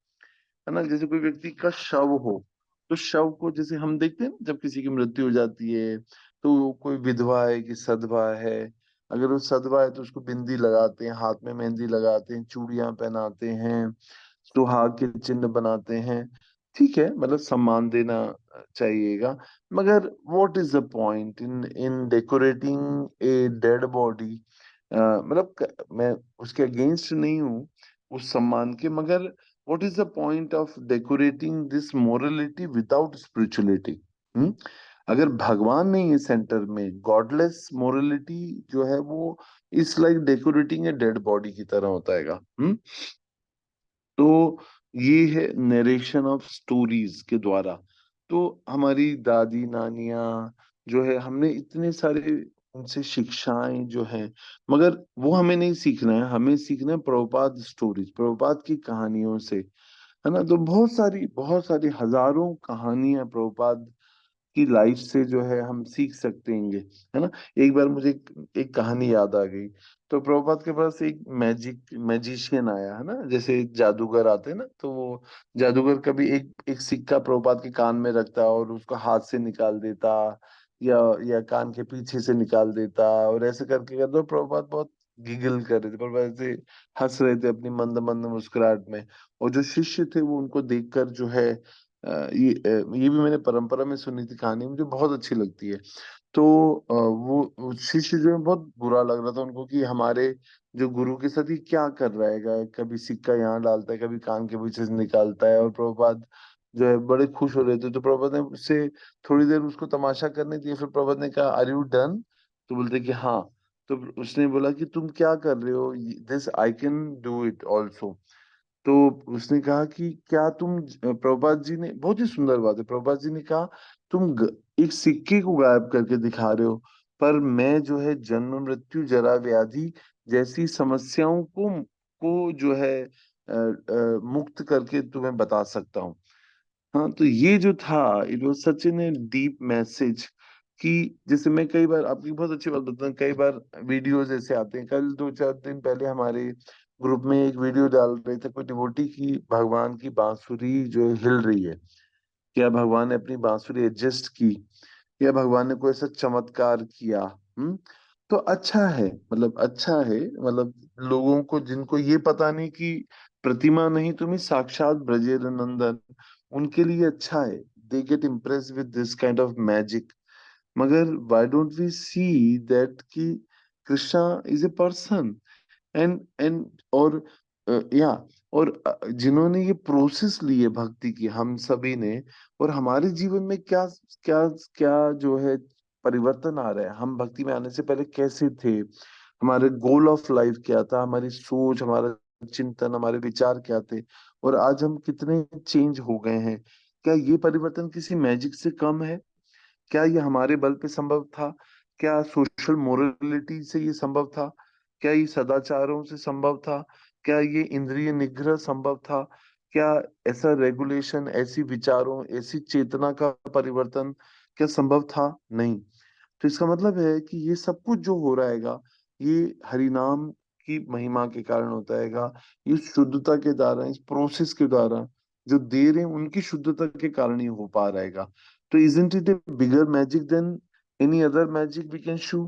Speaker 1: है ना। जैसे कोई व्यक्ति का शव हो, तो शव को जैसे हम देखते हैं ना, जब किसी की मृत्यु हो जाती है, तो वो कोई विधवा है कि सधवा है। अगर वो सधवा है तो उसको बिंदी लगाते हैं, हाथ में मेहंदी लगाते हैं, चूड़ियां पहनाते हैं, सुहाग के चिन्ह बनाते हैं। ठीक है, मतलब सम्मान देना चाहिएगा। मगर what is the point in in decorating a dead body. मतलब मैं उसके अगेंस्ट नहीं हूँ उस सम्मान के, मगर what is the point of decorating this morality without spirituality? हम्म। अगर भगवान नहीं है सेंटर में, गॉडलेस मोरलिटी जो है वो इस like decorating a dead body की तरह होता है। तो ये है नरेशन ऑफ स्टोरीज के द्वारा। तो हमारी दादी नानियां जो है, हमने इतने सारे उनसे शिक्षाएं जो है, मगर वो हमें नहीं सीखना है, हमें सीखना है प्रभुपाद स्टोरीज, प्रभुपाद की कहानियों से, है ना। तो बहुत सारी हजारों कहानियां प्रभुपाद की लाइफ से जो है हम सीख सकते हैं, है ना। एक बार मुझे एक कहानी याद आ गई। तो प्रभुपाद के पास एक मैजिशियन आया, है ना, जैसे जादूगर आते हैं ना, तो वो जादूगर कभी एक सिक्का प्रभुपाद के कान में रखता और उसको हाथ से निकाल देता, या कान के पीछे से निकाल देता, और ऐसे करके करते, तो प्रभुपाद बहुत गिगल कर रहे थे, प्रभुपाद ऐसे हंस रहे थे अपनी मंद मंद मुस्कुराहट में। और जो शिष्य थे वो उनको देखकर जो है, ये भी मैंने परंपरा में सुनी थी कहानी, मुझे बहुत अच्छी लगती है। तो वो शिष्य जो है बहुत बुरा लग रहा था उनको कि हमारे जो गुरु के साथ ये क्या कर रहेगा, कभी सिक्का यहाँ डालता है, कभी कान के पीछे से निकालता है। और प्रभुपाद जो है बड़े खुश हो रहे थे, तो प्रभुपाद ने उससे थोड़ी देर उसको तमाशा करने दिया। फिर प्रभुपाद ने कहा, आर यू डन? तो बोलते कि हाँ। तो उसने बोला कि तुम क्या कर रहे हो, this I can do it also. तो उसने कहा कि क्या तुम प्रभुपाद जी ने, बहुत ही सुंदर बात है, प्रभुपाद जी ने कहा तुम एक सिक्के को गायब करके दिखा रहे हो, पर मैं जो है जन्म मृत्यु जरा व्याधि जैसी समस्याओं को जो है मुक्त करके तुम्हें बता सकता हूँ। हाँ, तो ये जो था, it was such in deep message कि जैसे मैं कई बार, आपकी बहुत अच्छी बात बताऊं, कई बार वीडियोज ऐसे आते हैं। कल 2-4 दिन पहले हमारे ग्रुप में एक वीडियो डाल रहे थे कोई डिवोटी की, भगवान की बांसुरी जो है हिल रही है, क्या भगवान ने अपनी बांसुरी एडजस्ट की, या भगवान ने कोई ऐसा चमत्कार किया। हम्म। तो अच्छा है, मतलब अच्छा है, मतलब लोगों को जिनको ये पता नहीं कि प्रतिमा नहीं तुम्हें साक्षात ब्रजेर नंदन, उनके लिए अच्छा है। They get impress with this kind of magic. मगर why don't we see that कि Krishna is a person, and और या और जिन्होंने ये प्रोसेस ली है भक्ति की, हम सभी ने, और हमारे जीवन में क्या क्या क्या जो है परिवर्तन आ रहा है, हम भक्ति में आने से पहले कैसे थे, हमारे गोल ऑफ लाइफ क्या था, हमारी सोच, हमारा चिंतन, हमारे विचार क्या थे, और आज हम कितने चेंज हो गए हैं। क्या ये परिवर्तन किसी मैजिक से कम है? क्या ये हमारे बल पे संभव था? क्या सोशल मोरालिटी से ये संभव था? क्या ये सदाचारों से संभव था? क्या ये इंद्रिय निग्रह संभव था? क्या ऐसा रेगुलेशन, ऐसी विचारों, ऐसी चेतना का परिवर्तन क्या संभव था? नहीं। तो इसका मतलब है कि ये सब कुछ जो हो रहेगा, ये हरि नाम की महिमा के कारण होता हैगा। ये शुद्धता के द्वारा, इस प्रोसेस के द्वारा जो दे रहे हैं उनकी शुद्धता के कारण ही हो पा रहेगा। तो isn't it a bigger magic than any other magic we can show,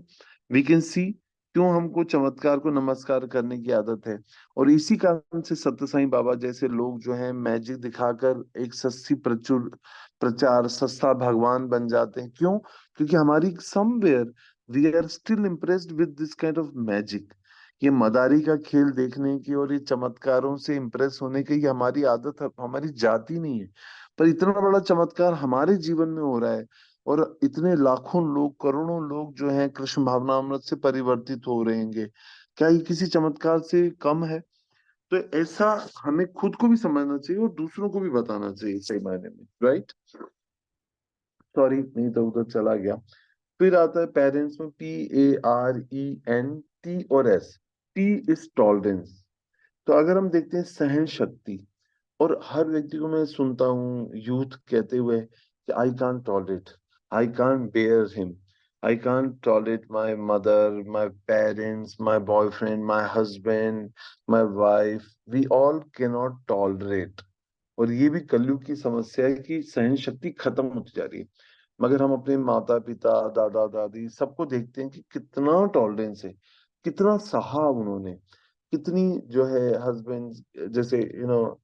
Speaker 1: we can see? क्यों हमको चमत्कार को नमस्कार करने की आदत है? और इसी कारण से सत्य साईं बाबा जैसे लोग जो हैं मैजिक दिखाकर एक सस्ती प्रचुर प्रचार, सस्ता भगवान बन जाते हैं। क्यों? क्योंकि हमारी somewhere we are still impressed with this kind of magic. ये मदारी का खेल देखने की और ये चमत्कारों से इम्प्रेस होने की, ये हमारी आदत है, हमारी जाति नहीं है। पर इतना बड़ा चमत्कार हमारे जीवन में हो रहा है, और इतने लाखों लोग, करोड़ों लोग जो हैं कृष्ण भावनामृत से परिवर्तित हो रहेंगे। क्या ये किसी चमत्कार से कम है? तो ऐसा हमें खुद को भी समझना चाहिए और दूसरों को भी बताना चाहिए, सही मायने में, राइट? सॉरी, नहीं तो उधर चला गया। फिर आता है पेरेंट्स में, PARENT और S। T is tolerance. तो अगर हम देखते हैं सहन शक्ति, और हर व्यक्ति को मैं सुनता हूँ यूथ कहते हुए कि I can't tolerate, I can't bear him, I can't tolerate my mother, my parents, my boyfriend, my husband, my wife, we all can not tolerate. और ये भी कलयुग की समस्या है कि सहन शक्ति खत्म होती जा रही है। मगर हम अपने माता पिता, दादा दादी सबको देखते हैं कि कितना टॉलरेंस है, कितना सहा उन्होंने, कितनी जो है हस्बैंड, जैसे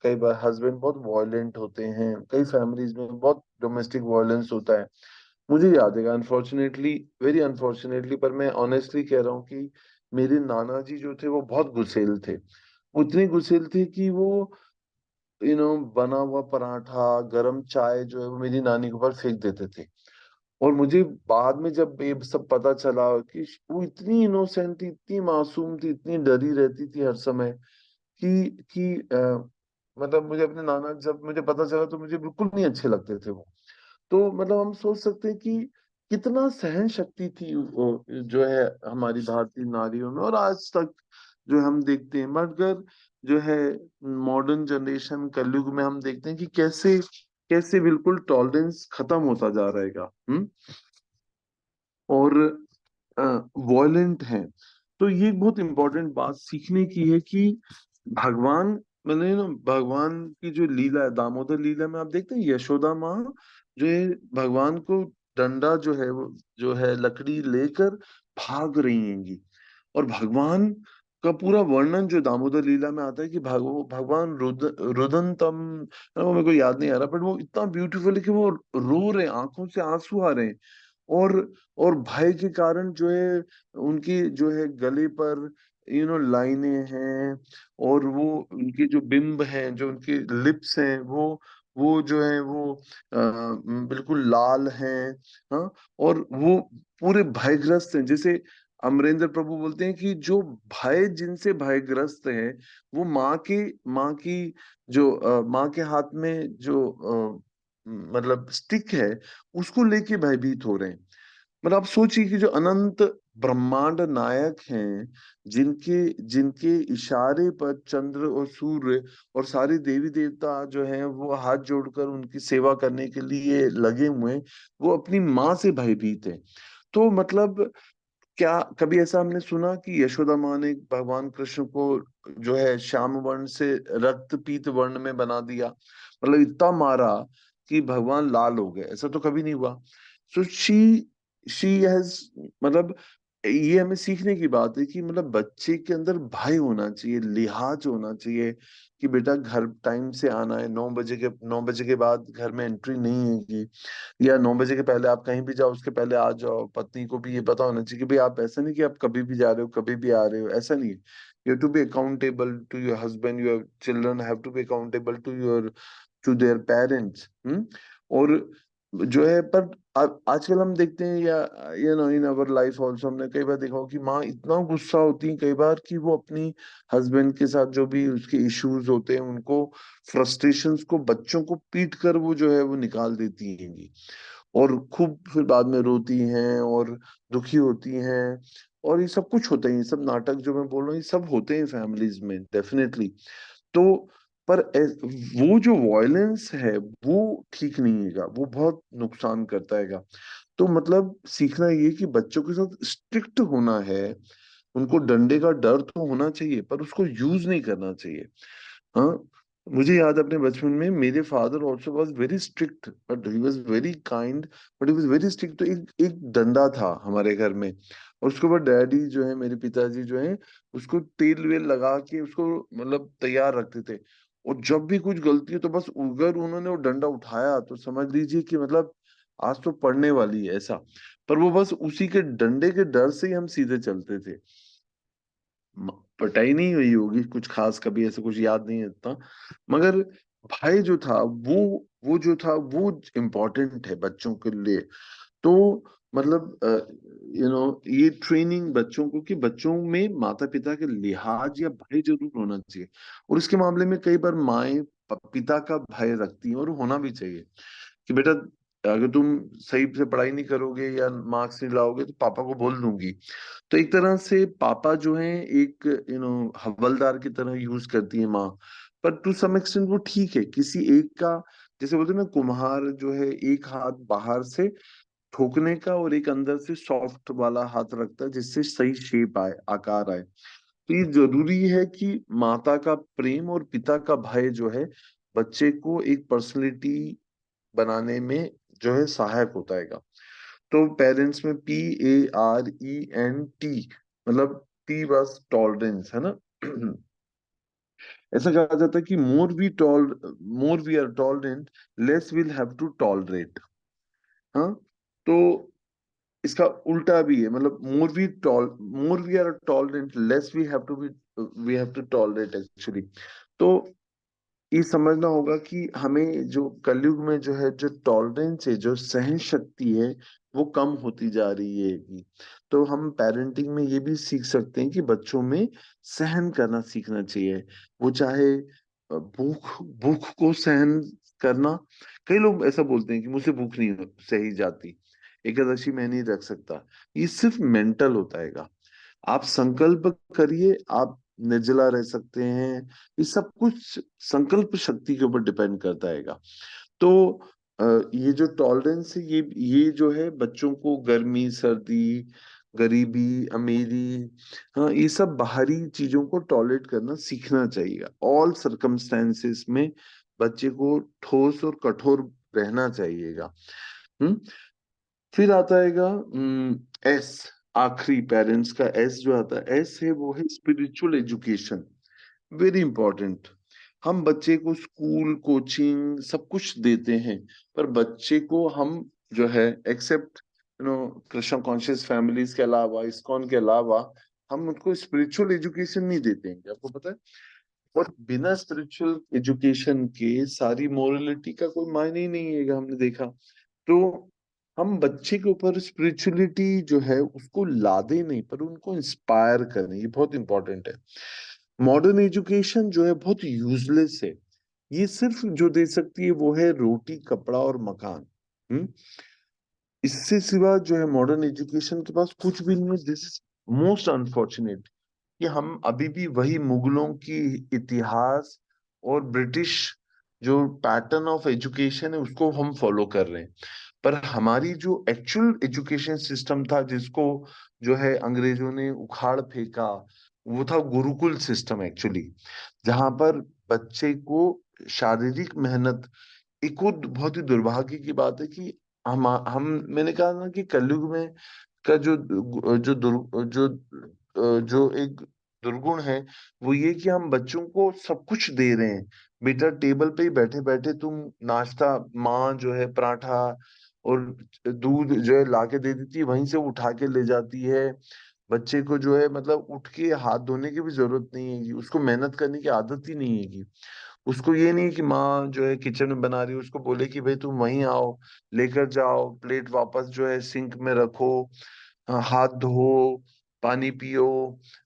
Speaker 1: कई बार हस्बैंड बहुत वॉयलेंट होते हैं, कई फैमिलीज में बहुत डोमेस्टिक वॉयलेंस होता है। मुझे याद है, अनफॉर्चुनेटली, वेरी अनफॉर्चुनेटली, पर मैं ऑनेस्टली कह रहा हूँ कि मेरे नाना जी जो थे वो बहुत गुस्सैल थे। वो इतने गुस्सैल थे कि वो बना हुआ पराठा, गरम चाय जो है वो मेरी नानी के ऊपर फेंक देते थे। और मुझे बाद में जब ये सब पता चला कि वो इतनी इनोसेंट थी, इतनी मासूम थी, इतनी डरी रहती थी हर समय, कि मतलब मुझे अपने नाना, जब मुझे पता चला तो मुझे बिल्कुल नहीं अच्छे लगते थे वो। तो मतलब हम सोच सकते हैं कि कितना सहन शक्ति थी वो जो है हमारी भारतीय नारियों में, और आज तक जो हम देखते हैं। मगर जो है मॉडर्न जनरेशन कलयुग में हम देखते हैं कि कैसे कैसे बिल्कुल टॉलरेंस खत्म होता जा रहेगा। और वॉयलेंट हैं। तो ये एक बहुत इंपॉर्टेंट बात सीखने की है कि भगवान, मैंने ना भगवान की जो लीला है, दामोदर लीला में आप देखते हैं यशोदा माँ जो है भगवान को डंडा जो है वो जो है लकड़ी लेकर भाग रही हैंगी। और भगवान का पूरा वर्णन जो दामोदर लीला में आता है कि भगवान रुदनतम, वो मेरे को याद नहीं आ रहा, बट वो इतना ब्यूटीफुल है कि वो रो रहे हैं, आंखों से आंसू आ रहे हैं। और और भय के कारण जो है उनकी जो है गले पर लाइनें हैं, और वो उनके जो बिंब हैं, जो उनके लिप्स हैं, वो जो है वो बिल्कुल लाल हैं। हाँ, और वो पूरे भयग्रस्त हैं। जैसे अमरेंद्र प्रभु बोलते हैं कि जो भय जिनसे भयग्रस्त है, वो माँ की जो माँ के हाथ में जो मतलब स्टिक है, उसको लेके भयभीत हो रहे हैं। मतलब आप सोचिए कि जो अनंत ब्रह्मांड नायक हैं, जिनके जिनके इशारे पर चंद्र और सूर्य और सारे देवी देवता जो हैं वो हाथ जोड़कर उनकी सेवा करने के लिए लगे हुए हैं, वो अपनी माँ से भयभीत है। तो मतलब क्या कभी ऐसा हमने सुना कि यशोदा माँ ने भगवान कृष्ण को जो है श्याम वर्ण से रक्त पीत वर्ण में बना दिया, मतलब इतना मारा कि भगवान लाल हो गए? ऐसा तो कभी नहीं हुआ। सो शी हैज, मतलब ये हमें सीखने की बात है कि मतलब बच्चे के अंदर भय होना चाहिए, लिहाज होना चाहिए कि बेटा घर टाइम से आना है, 9 बजे के बाद घर में एंट्री नहीं है, या 9 बजे के पहले आप कहीं भी जाओ उसके पहले आ जाओ। पत्नी को भी ये पता होना चाहिए कि भाई आप ऐसा नहीं कि आप कभी भी जा रहे हो कभी भी आ रहे हो, ऐसा नहीं है। You have to be accountable to your husband, your children have to be accountable to their parents. और जो है पर आजकल हम देखते हैं, या इन अवर लाइफ ऑल्सो हमने कई बार देखा हो कि माँ इतना गुस्सा होती है कई बार कि वो अपनी हस्बैंड के साथ जो भी उसके इश्यूज होते हैं उनको, फ्रस्ट्रेशंस को बच्चों को पीट कर वो जो है वो निकाल देती हैं, और खूब फिर बाद में रोती हैं और दुखी होती हैं। और ये सब कुछ होता है, ये सब नाटक जो मैं बोल रहा हूँ ये सब होते हैं फैमिलीज में, डेफिनेटली। तो पर वो जो वॉयलेंस है वो ठीक नहीं है, वो बहुत नुकसान करता है। तो मतलब सीखना ये कि बच्चों के साथ स्ट्रिक्ट होना है, उनको डंडे का डर तो होना चाहिए पर उसको यूज नहीं करना चाहिए। हाँ, मुझे याद है अपने बचपन में मेरे father also was very strict but he was very kind, but he was very strict. तो एक एक डंडा था हमारे घर में, और उसके बाद डैडी जो है, मेरे पिताजी जो है, उसको तेल वेल लगा के उसको मतलब तैयार रखते थे। और जब भी कुछ गलती हो तो बस अगर उन्होंने वो डंडा उठाया तो समझ लीजिए कि मतलब आज तो पड़ने वाली है, ऐसा। पर वो बस उसी के डंडे के डर से ही हम सीधे चलते थे। पिटाई नहीं हुई होगी कुछ खास, कभी ऐसा कुछ याद नहीं आता, मगर भाई जो था वो जो था वो इम्पोर्टेंट है बच्चों के लिए। तो मतलब ये ट्रेनिंग बच्चों को, कि बच्चों में माता पिता के लिहाज या भय जरूर होना चाहिए। और इसके मामले में कई बार माएं पिता का भय रखती हैं, और होना भी चाहिए कि बेटा अगर तुम सही से पढ़ाई नहीं करोगे या मार्क्स नहीं लाओगे तो पापा को बोल दूंगी। तो एक तरह से पापा जो है एक हवलदार की तरह यूज करती है माँ। पर टू सम एक्सटेंट वो ठीक है, किसी एक का, जैसे बोलते हैं ना, कुम्हार जो है एक हाथ बाहर से ठोकने का और एक अंदर से सॉफ्ट वाला हाथ रखता है जिससे सही शेप आए, आकार आए। तो ये जरूरी है कि माता का प्रेम और पिता का भय जो है बच्चे को एक पर्सनैलिटी बनाने में जो है सहायक होता है। तो पेरेंट्स में PARENT, मतलब T बस टॉलरेंस है ना। ऐसा कहा जाता है कि more we are tolerant, less will have to tolerate. हाँ, तो इसका उल्टा भी है, मतलब more we are tolerant, less we have to tolerate actually. तो ये समझना होगा कि हमें जो कलयुग में जो है, जो टॉलरेंस है, जो सहन शक्ति है, वो कम होती जा रही है। तो हम पेरेंटिंग में ये भी सीख सकते हैं कि बच्चों में सहन करना सीखना चाहिए। वो चाहे भूख भूख को सहन करना। कई लोग ऐसा बोलते हैं कि मुझसे भूख नहीं सही जाती, एकादशी मैं नहीं रख सकता। ये सिर्फ मेंटल होता है। आप संकल्प करिए, आप निर्जला रह सकते हैं। ये सब कुछ संकल्प शक्ति के ऊपर डिपेंड करता है। तो ये जो टॉलरेंस है, ये जो है बच्चों को गर्मी सर्दी, गरीबी अमीरी, हाँ, ये सब बाहरी चीजों को टॉलरेट करना सीखना चाहिए। ऑल सर्कमस्टेंसेस में बच्चे को ठोस और कठोर रहना चाहिएगा। हम्म फिर आता हैगा एस, आखिरी पेरेंट्स का एस जो आता है, एस है वो है स्पिरिचुअल एजुकेशन। Very important. हम बच्चे को स्कूल कोचिंग सब कुछ देते हैं, पर बच्चे को हम जो है एक्सेप्ट कृष्ण कॉन्शियस फैमिलीज के अलावा, इस्कॉन के अलावा हम उनको स्पिरिचुअल एजुकेशन नहीं देते हैं, आपको पता है। और बिना स्पिरिचुअल एजुकेशन के सारी मोरलिटी का कोई मायने ही नहीं है, हमने देखा। तो हम बच्चे के ऊपर स्पिरिचुअलिटी जो है उसको लादे नहीं, पर उनको इंस्पायर करें, ये बहुत इंपॉर्टेंट है। मॉडर्न एजुकेशन जो है बहुत यूजलेस है। ये सिर्फ जो दे सकती है वो है रोटी, कपड़ा और मकान। हम्म इससे सिवा जो है मॉडर्न एजुकेशन के पास कुछ भी नहीं है। दिस इज मोस्ट अनफॉर्चुनेट कि हम अभी भी वही मुगलों की इतिहास और ब्रिटिश जो पैटर्न ऑफ एजुकेशन है उसको हम फॉलो कर रहे हैं। पर हमारी जो एक्चुअल एजुकेशन सिस्टम था, जिसको जो है अंग्रेजों ने उखाड़ फेंका, वो था गुरुकुल सिस्टम एक्चुअली, जहां पर बच्चे को शारीरिक मेहनत, एक वो बहुत ही दुर्भाग्य की बात है कि हम मैंने कहा ना कि कलयुग में का जो एक दुर्गुण है, वो ये कि हम बच्चों को सब कुछ दे रहे हैं। बेटा टेबल पे ही बैठे बैठे तुम नाश्ता, माँ जो है पराठा और दूध जो है लाके दे देती है, वहीं से उठा के ले जाती है। बच्चे को जो है मतलब उठ के हाथ धोने की भी जरूरत नहीं है, उसको मेहनत करने की आदत ही नहीं है। उसको ये नहीं कि माँ जो है किचन में बना रही है उसको बोले कि भाई तुम वहीं आओ, लेकर जाओ प्लेट, वापस जो है सिंक में रखो, हाथ धो, पानी पियो।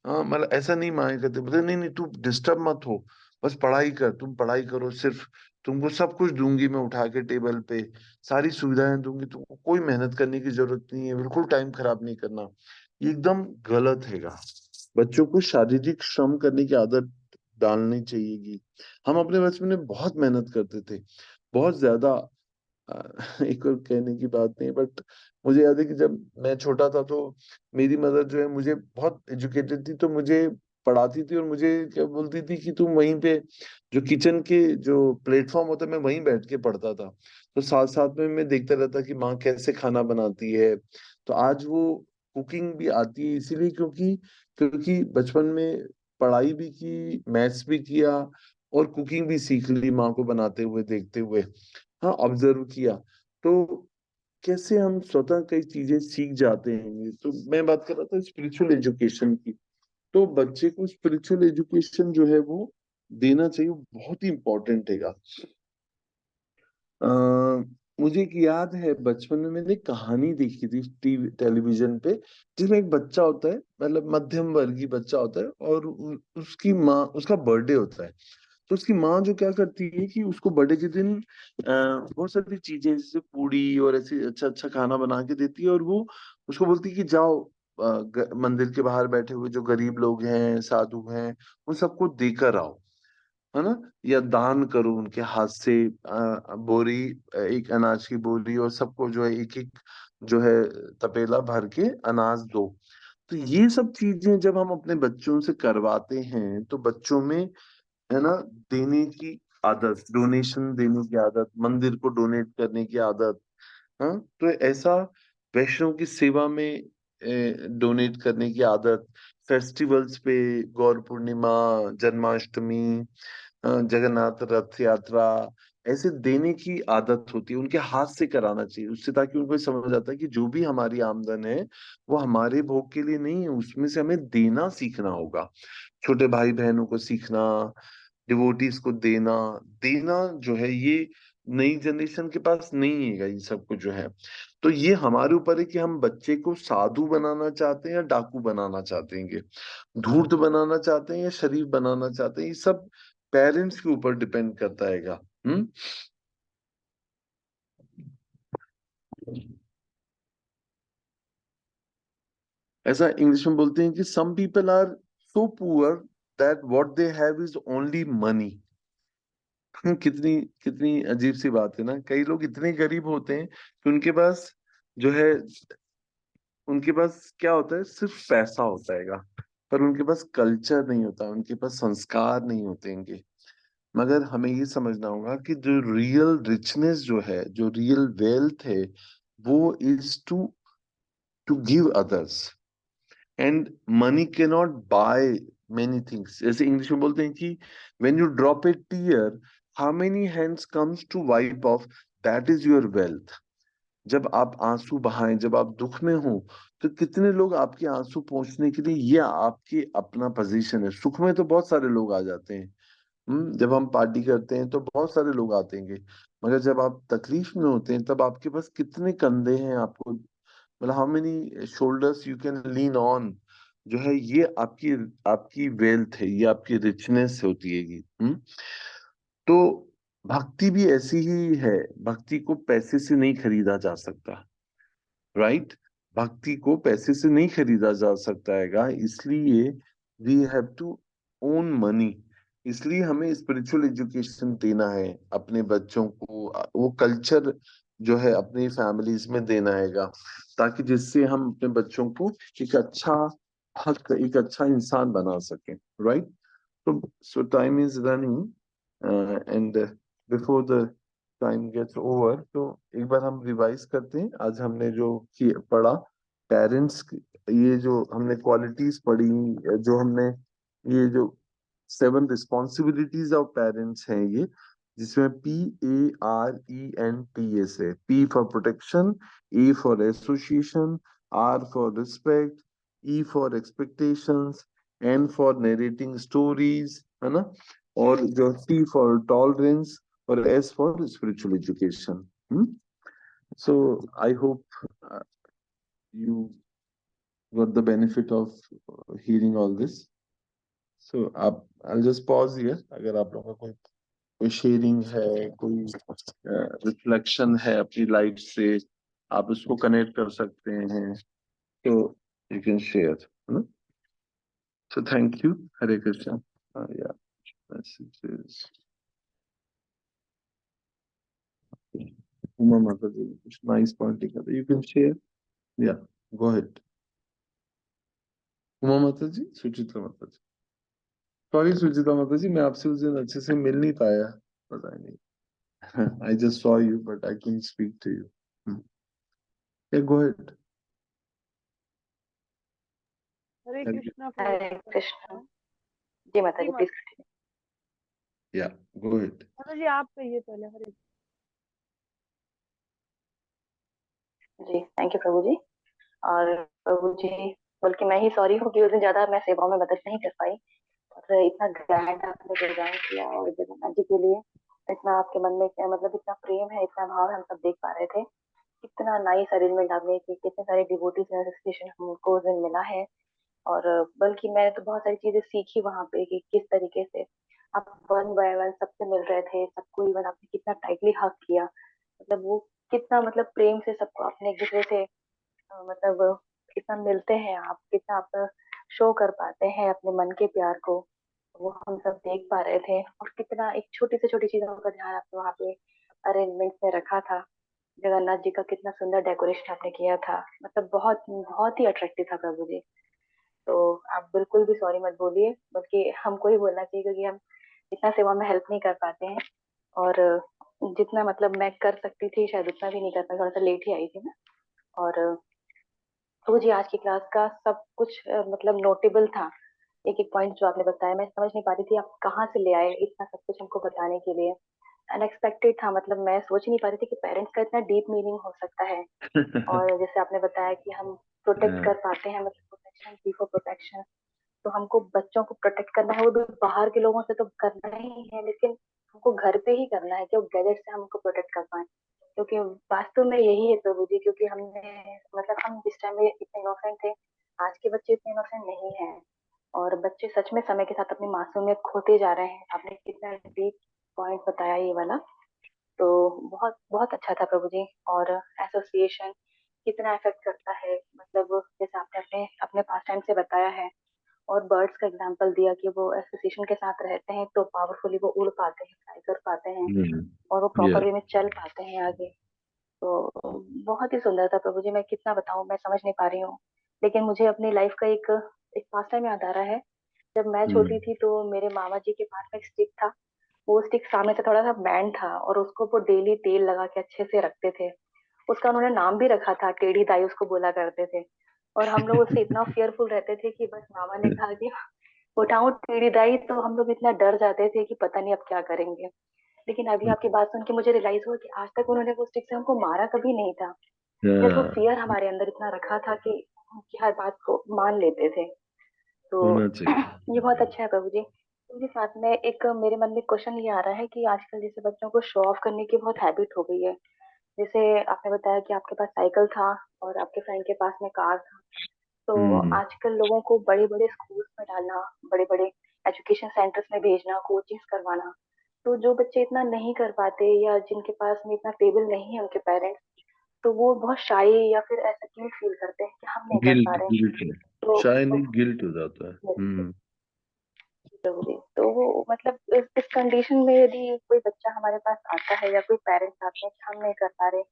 Speaker 1: मतलब ऐसा नहीं मांगे करते, बोलते नहीं नहीं तू डिस्टर्ब मत हो, बस पढ़ाई कर, तुम पढ़ाई करो सिर्फ, तुमको सब कुछ दूंगी मैं उठा के टेबल पे, सारी सुविधाएं दूंगी, तुमको कोई मेहनत करने की जरूरत नहीं है, बिल्कुल टाइम खराब नहीं करना। ये एकदम गलत हैगा। बच्चों को शारीरिक श्रम करने की आदत डालनी चाहिएगी। हम अपने बचपन में बहुत मेहनत करते थे, बहुत ज्यादा। एक और कहने की बात नहीं, बट मुझे याद है कि जब मैं छोटा था तो मेरी मदर जो है मुझे बहुत एजुकेटेड थी, तो मुझे पढ़ाती थी और मुझे क्या बोलती थी कि तुम वहीं पे जो किचन के जो प्लेटफॉर्म होता है मैं वहीं बैठ के पढ़ता था। तो साथ साथ में मैं देखता रहता कि माँ कैसे खाना बनाती है। तो आज वो कुकिंग भी आती है इसीलिए क्योंकि क्योंकि बचपन में पढ़ाई भी की, मैथ्स भी किया और कुकिंग भी सीख ली माँ को बनाते हुए, देखते हुए। हाँ, ऑब्जर्व किया। तो कैसे हम स्वतः कई चीजें सीख जाते हैं। तो मैं बात कर रहा था स्पिरिचुअल एजुकेशन की। तो बच्चे को स्पिरिचुअल एजुकेशन जो है वो देना चाहिए, वो बहुत ही इंपॉर्टेंट है। अ, मुझे एक याद है बचपन में मैंने एक कहानी देखी थी टीवी टेलीविजन पे, जिसमें एक बच्चा होता है, मतलब मध्यम वर्गीय बच्चा होता है, और उसकी माँ, उसका बर्थडे होता है। तो उसकी माँ जो क्या करती है कि उसको बर्थडे के दिन बहुत सारी चीजें जैसे पूड़ी और ऐसे अच्छा अच्छा खाना बना के देती है, और वो उसको बोलती है कि जाओ मंदिर के बाहर बैठे हुए जो गरीब लोग हैं, साधु हैं, उन सबको देकर आओ, है ना, या दान करो उनके हाथ से बोरी, एक अनाज की बोरी, और सबको जो है एक एक जो है तपेला भर के अनाज दो। तो ये सब चीजें जब हम अपने बच्चों से करवाते हैं तो बच्चों में, है ना, देने की आदत, डोनेशन देने की आदत, मंदिर को डोनेट करने की आदत, हाँ, तो ऐसा वैष्णव की सेवा में डोनेट करने की आदत, फेस्टिवल्स पे, गौर पूर्णिमा, जन्माष्टमी, जगन्नाथ रथ यात्रा, ऐसे देने की आदत होती है, उनके हाथ से कराना चाहिए उससे, ताकि उनको ये समझ आता है कि जो भी हमारी आमदन है वो हमारे भोग के लिए नहीं है, उसमें से हमें देना सीखना होगा। छोटे भाई बहनों को सीखना, डिवोटीज को देना, देना जो है ये नई जनरेशन के पास नहीं है, ये सब कुछ जो है। तो ये हमारे ऊपर है कि हम बच्चे को साधु बनाना चाहते हैं या डाकू बनाना चाहते हैं, धूर्त बनाना चाहते हैं या शरीफ बनाना चाहते हैं, ये सब पेरेंट्स के ऊपर डिपेंड करता हैगा। हम्म ऐसा इंग्लिश में बोलते हैं कि some people are so poor that what they have is only money. कितनी कितनी अजीब सी बात है ना, कई लोग इतने गरीब होते हैं कि जो है उनके पास क्या होता है, सिर्फ पैसा होता हैगा, पर उनके पास कल्चर नहीं होता, उनके पास संस्कार नहीं होते हैं। मगर हमें ये समझना होगा कि जो रियल रिचनेस जो है, जो रियल वेल्थ है, वो is to give others, and money can not buy many things. जैसे इंग्लिश में बोलते हैं कि when you drop a tear, how many hands comes to wipe off, that is your wealth. जब आप आंसू बहाएं, जब आप दुख में हो, तो कितने लोग आपके आंसू पोंछने के लिए, ये आपकी अपना पोजीशन है। सुख में तो बहुत सारे लोग आ जाते हैं, जब हम पार्टी करते हैं तो बहुत सारे लोग आते हैं, मगर जब आप तकलीफ में होते हैं तब आपके पास कितने कंधे हैं आपको, मतलब how many shoulders you can lean on, जो है ये आपकी आपकी वेल्थ है, ये आपकी रिचनेस होती है। तो भक्ति भी ऐसी ही है। भक्ति को पैसे से नहीं खरीदा जा सकता, राइट? भक्ति को पैसे से नहीं खरीदा जा सकता हैगा, इसलिए we have to own money. इसलिए हमें स्पिरिचुअल एजुकेशन देना है अपने बच्चों को, वो कल्चर जो है अपनी फैमिलीज में देना हैगा, ताकि जिससे हम अपने बच्चों को एक अच्छा भक्त, एक अच्छा इंसान बना सकें, राइट? So time is running, and before the time gets over, तो एक बार हम रिवाइज करते हैं आज हमने जो पढ़ा। पेरेंट्स, ये जो हमने क्वालिटीज पढ़ी, जो हमने ये जो 7 रिस्पॉन्सिबिलिटीज ऑफ पेरेंट्स हैं, ये जिसमें PARENTS है। P for protection, A for association, R for respect, E for expectations, N for narrating stories, है ना? और जो T for tolerance, or S for spiritual education. So I hope you got the benefit of hearing all this. So I'll just pause here. अगर आप लोगों को कोई sharing है, कोई रिफ्लेक्शन है अपनी लाइफ से, आप उसको कनेक्ट कर सकते हैं, तो यू कैन शेयर, है ना? So thank you. Hare Krishna. Yeah, messages. Uma Mataji, nice pointing. You can share. Yeah, go ahead. Uma Mata जी, सुचित्रा माता जी। सॉरी सुचित्रा माता जी, मैं आपसे उस दिन अच्छे से मिल नहीं पाया, पता नहीं। I just saw you but I can speak to you. Go ahead.
Speaker 3: Hare Krishna Prabhu.
Speaker 2: Hare Krishna. जी माता जी,
Speaker 3: जी
Speaker 2: प्लीज
Speaker 3: माता
Speaker 1: या गो अहेड।
Speaker 3: जी, आप कहिए पहले। हरे
Speaker 2: जी, थैंक यू प्रभु जी। और प्रभु जी, बल्कि मैं ही सॉरी हूँ कि उस दिन ज्यादा मैं सेवाओं में मदद नहीं कर पाई। और इतना ग्रैंड आपने प्रोग्राम किया, और जगन्नाथ जी के लिए इतना आपके मन में मतलब इतना प्रेम है, इतना भाव है, हम सब देख पा रहे थे। कितना नाइस अरेंजमेंट आपने की, कितने सारे डिवोटीज एसोसिएशन हमको उस दिन मिला है। और बल्कि मैंने तो बहुत सारी चीजें सीखी वहां पे कि किस तरीके से आप वन बाय वन सबसे मिल रहे थे, सबको इवन आपने कितना टाइटली हक किया। मतलब वो कितना मतलब प्रेम से सबको आपने एक दूसरे से मतलब कितना मिलते हैं आप, कितना आप शो कर पाते हैं अपने मन के प्यार को, वो हम सब देख पा रहे थे। और कितना एक छोटी से छोटी चीजों का ध्यान आपने वहाँ पे अरेंजमेंट में रखा था। जगन्नाथ जी का कितना सुंदर डेकोरेशन आपने किया था, मतलब बहुत बहुत ही अट्रैक्टिव था प्रभु जी। तो आप बिल्कुल भी सॉरी मत बोलिए, बल्कि हमको ही बोलना चाहिए, क्योंकि हम इतना सेवा में हेल्प नहीं कर पाते हैं। और जितना मतलब मैं कर सकती थी शायद उतना भी नहीं कर पाई, थोड़ा सा लेट ही आई थी मैं। और तो जी आज की क्लास का सब कुछ मतलब नोटेबल था। एक एक पॉइंट जो आपने बताया मैं समझ नहीं पा रही थी आप कहाँ से ले आए इतना सब कुछ हमको बताने के लिए। अनएक्सपेक्टेड था, मतलब मैं सोच नहीं पा रही थी कि पेरेंट्स का इतना डीप मीनिंग हो सकता है। और जैसे आपने बताया कि हम प्रोटेक्ट कर पाते हैं, मतलब प्रोटेक्शन, सी फॉर प्रोटेक्शन। तो हमको बच्चों को प्रोटेक्ट करना है, वो भी बाहर के लोगों से तो करना ही है, लेकिन हमको घर पे ही करना है कि वो गैजेट से हमको प्रोटेक्ट कर पाए। क्योंकि वास्तव में यही है प्रभु जी, क्योंकि हमने मतलब हम जिस टाइम में इतने इनोसेंट थे, आज के बच्चे इतने इनोसेंट नहीं हैं। और बच्चे सच में समय के साथ अपनी मासूमियत खोते जा रहे हैं। आपने कितना डीप पॉइंट बताया ये वाला, तो बहुत बहुत अच्छा था प्रभु जी। और एसोसिएशन कितना इफेक्ट करता है, मतलब जैसे आपने अपने अपने पास टाइम से बताया है, और बर्ड्स का एग्जांपल दिया कि वो एसोसिएशन के साथ रहते हैं तो पावरफुली वो उड़ पाते हैं, फ्लाई कर पाते हैं, और वो प्रॉपर
Speaker 1: Yeah.
Speaker 2: वे में चल पाते हैं आगे। तो बहुत ही सुंदर था प्रभु जी, मैं कितना बताऊं, मैं समझ नहीं पा रही हूँ। लेकिन मुझे अपनी लाइफ का एक एक पास टाइम याद आ रहा है। जब मैं छोटी थी तो मेरे मामा जी के पास में एक स्टिक था। वो स्टिक सामने से थोड़ा सा बैंड था, और उसको वो डेली तेल लगा के अच्छे से रखते थे। उसका उन्होंने नाम भी रखा था, टेढ़ी दाई उसको बोला करते थे। और हम लोग उससे इतना फियरफुल रहते थे कि बस मामा ने कहा कि उठाऊं टेढ़ी दाई, तो हम लोग इतना डर जाते थे कि पता नहीं अब क्या करेंगे। लेकिन अभी आपकी बात सुन के मुझे रियलाइज हुआ कि आज तक उन्होंने वो स्टिक से हमको मारा कभी नहीं था। जैसे वो
Speaker 1: हाँ,
Speaker 2: फियर हमारे अंदर इतना रखा था कि उनकी हर बात को मान लेते थे। तो
Speaker 1: होना चाहिए।
Speaker 2: ये बहुत अच्छा है प्रभु जी। उनके साथ में एक मेरे मन में क्वेश्चन ये आ रहा है कि आजकल जैसे बच्चों को शो ऑफ करने की बहुत हैबिट हो गई है। जैसे आपने बताया कि आपके पास साइकिल था और आपके फ्रेंड के पास में कार था। तो
Speaker 1: हम्म।
Speaker 2: आजकल लोगों को बड़े बड़े स्कूल्स में डालना, बड़े बड़े एजुकेशन सेंटर्स में भेजना, कोचिंग्स करवाना। तो जो बच्चे इतना नहीं कर पाते या जिनके पास में इतना टेबल नहीं है उनके पेरेंट्स, तो वो बहुत शाई या फिर ऐसा क्यों फील करते हैं कि हम नहीं कर पा
Speaker 1: गिल्ट,
Speaker 2: रहे।
Speaker 1: गिल्ट है।
Speaker 2: तो
Speaker 1: शायद नहीं, गिल्ट हो जाता है। हम्म।
Speaker 2: प्रभु जी, तो वो मतलब इस कंडीशन में यदि कोई बच्चा हमारे पास आता है या कोई पेरेंट्स आते हैं कि हम नहीं कर पा रहे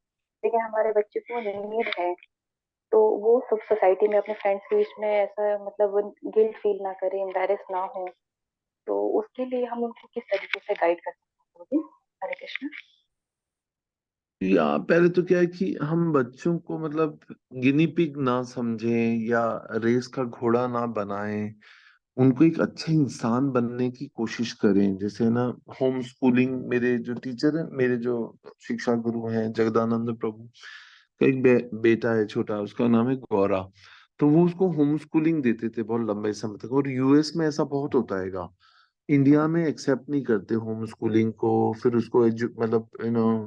Speaker 2: लेकिन हमारे बच्चे को नीड है, तो वो सब सोसाइटी में अपने फ्रेंड्स के बीच में ऐसा मतलब गिल्ट फील ना करे, एम्बेरस ना हो, तो उसके लिए हम उनको किस तरीके से गाइड कर सकते हैं प्रभु जी? हरे कृष्ण।
Speaker 1: या पहले तो क्या है कि हम बच्चों को मतलब गिनी पिग ना समझें या रेस का घोड़ा ना बनाएं। उनको एक अच्छे इंसान बनने की कोशिश करें। जैसे ना, होम स्कूलिंग, मेरे जो टीचर हैं, मेरे जो शिक्षा गुरु हैं, जगदानंद प्रभु का एक बेटा है छोटा, उसका नाम है गौरा। तो वो उसको होम स्कूलिंग देते थे बहुत लंबे समय तक, और यूएस में ऐसा बहुत होता है। इंडिया में एक्सेप्ट नहीं करते होम स्कूलिंग को। फिर उसको मतलब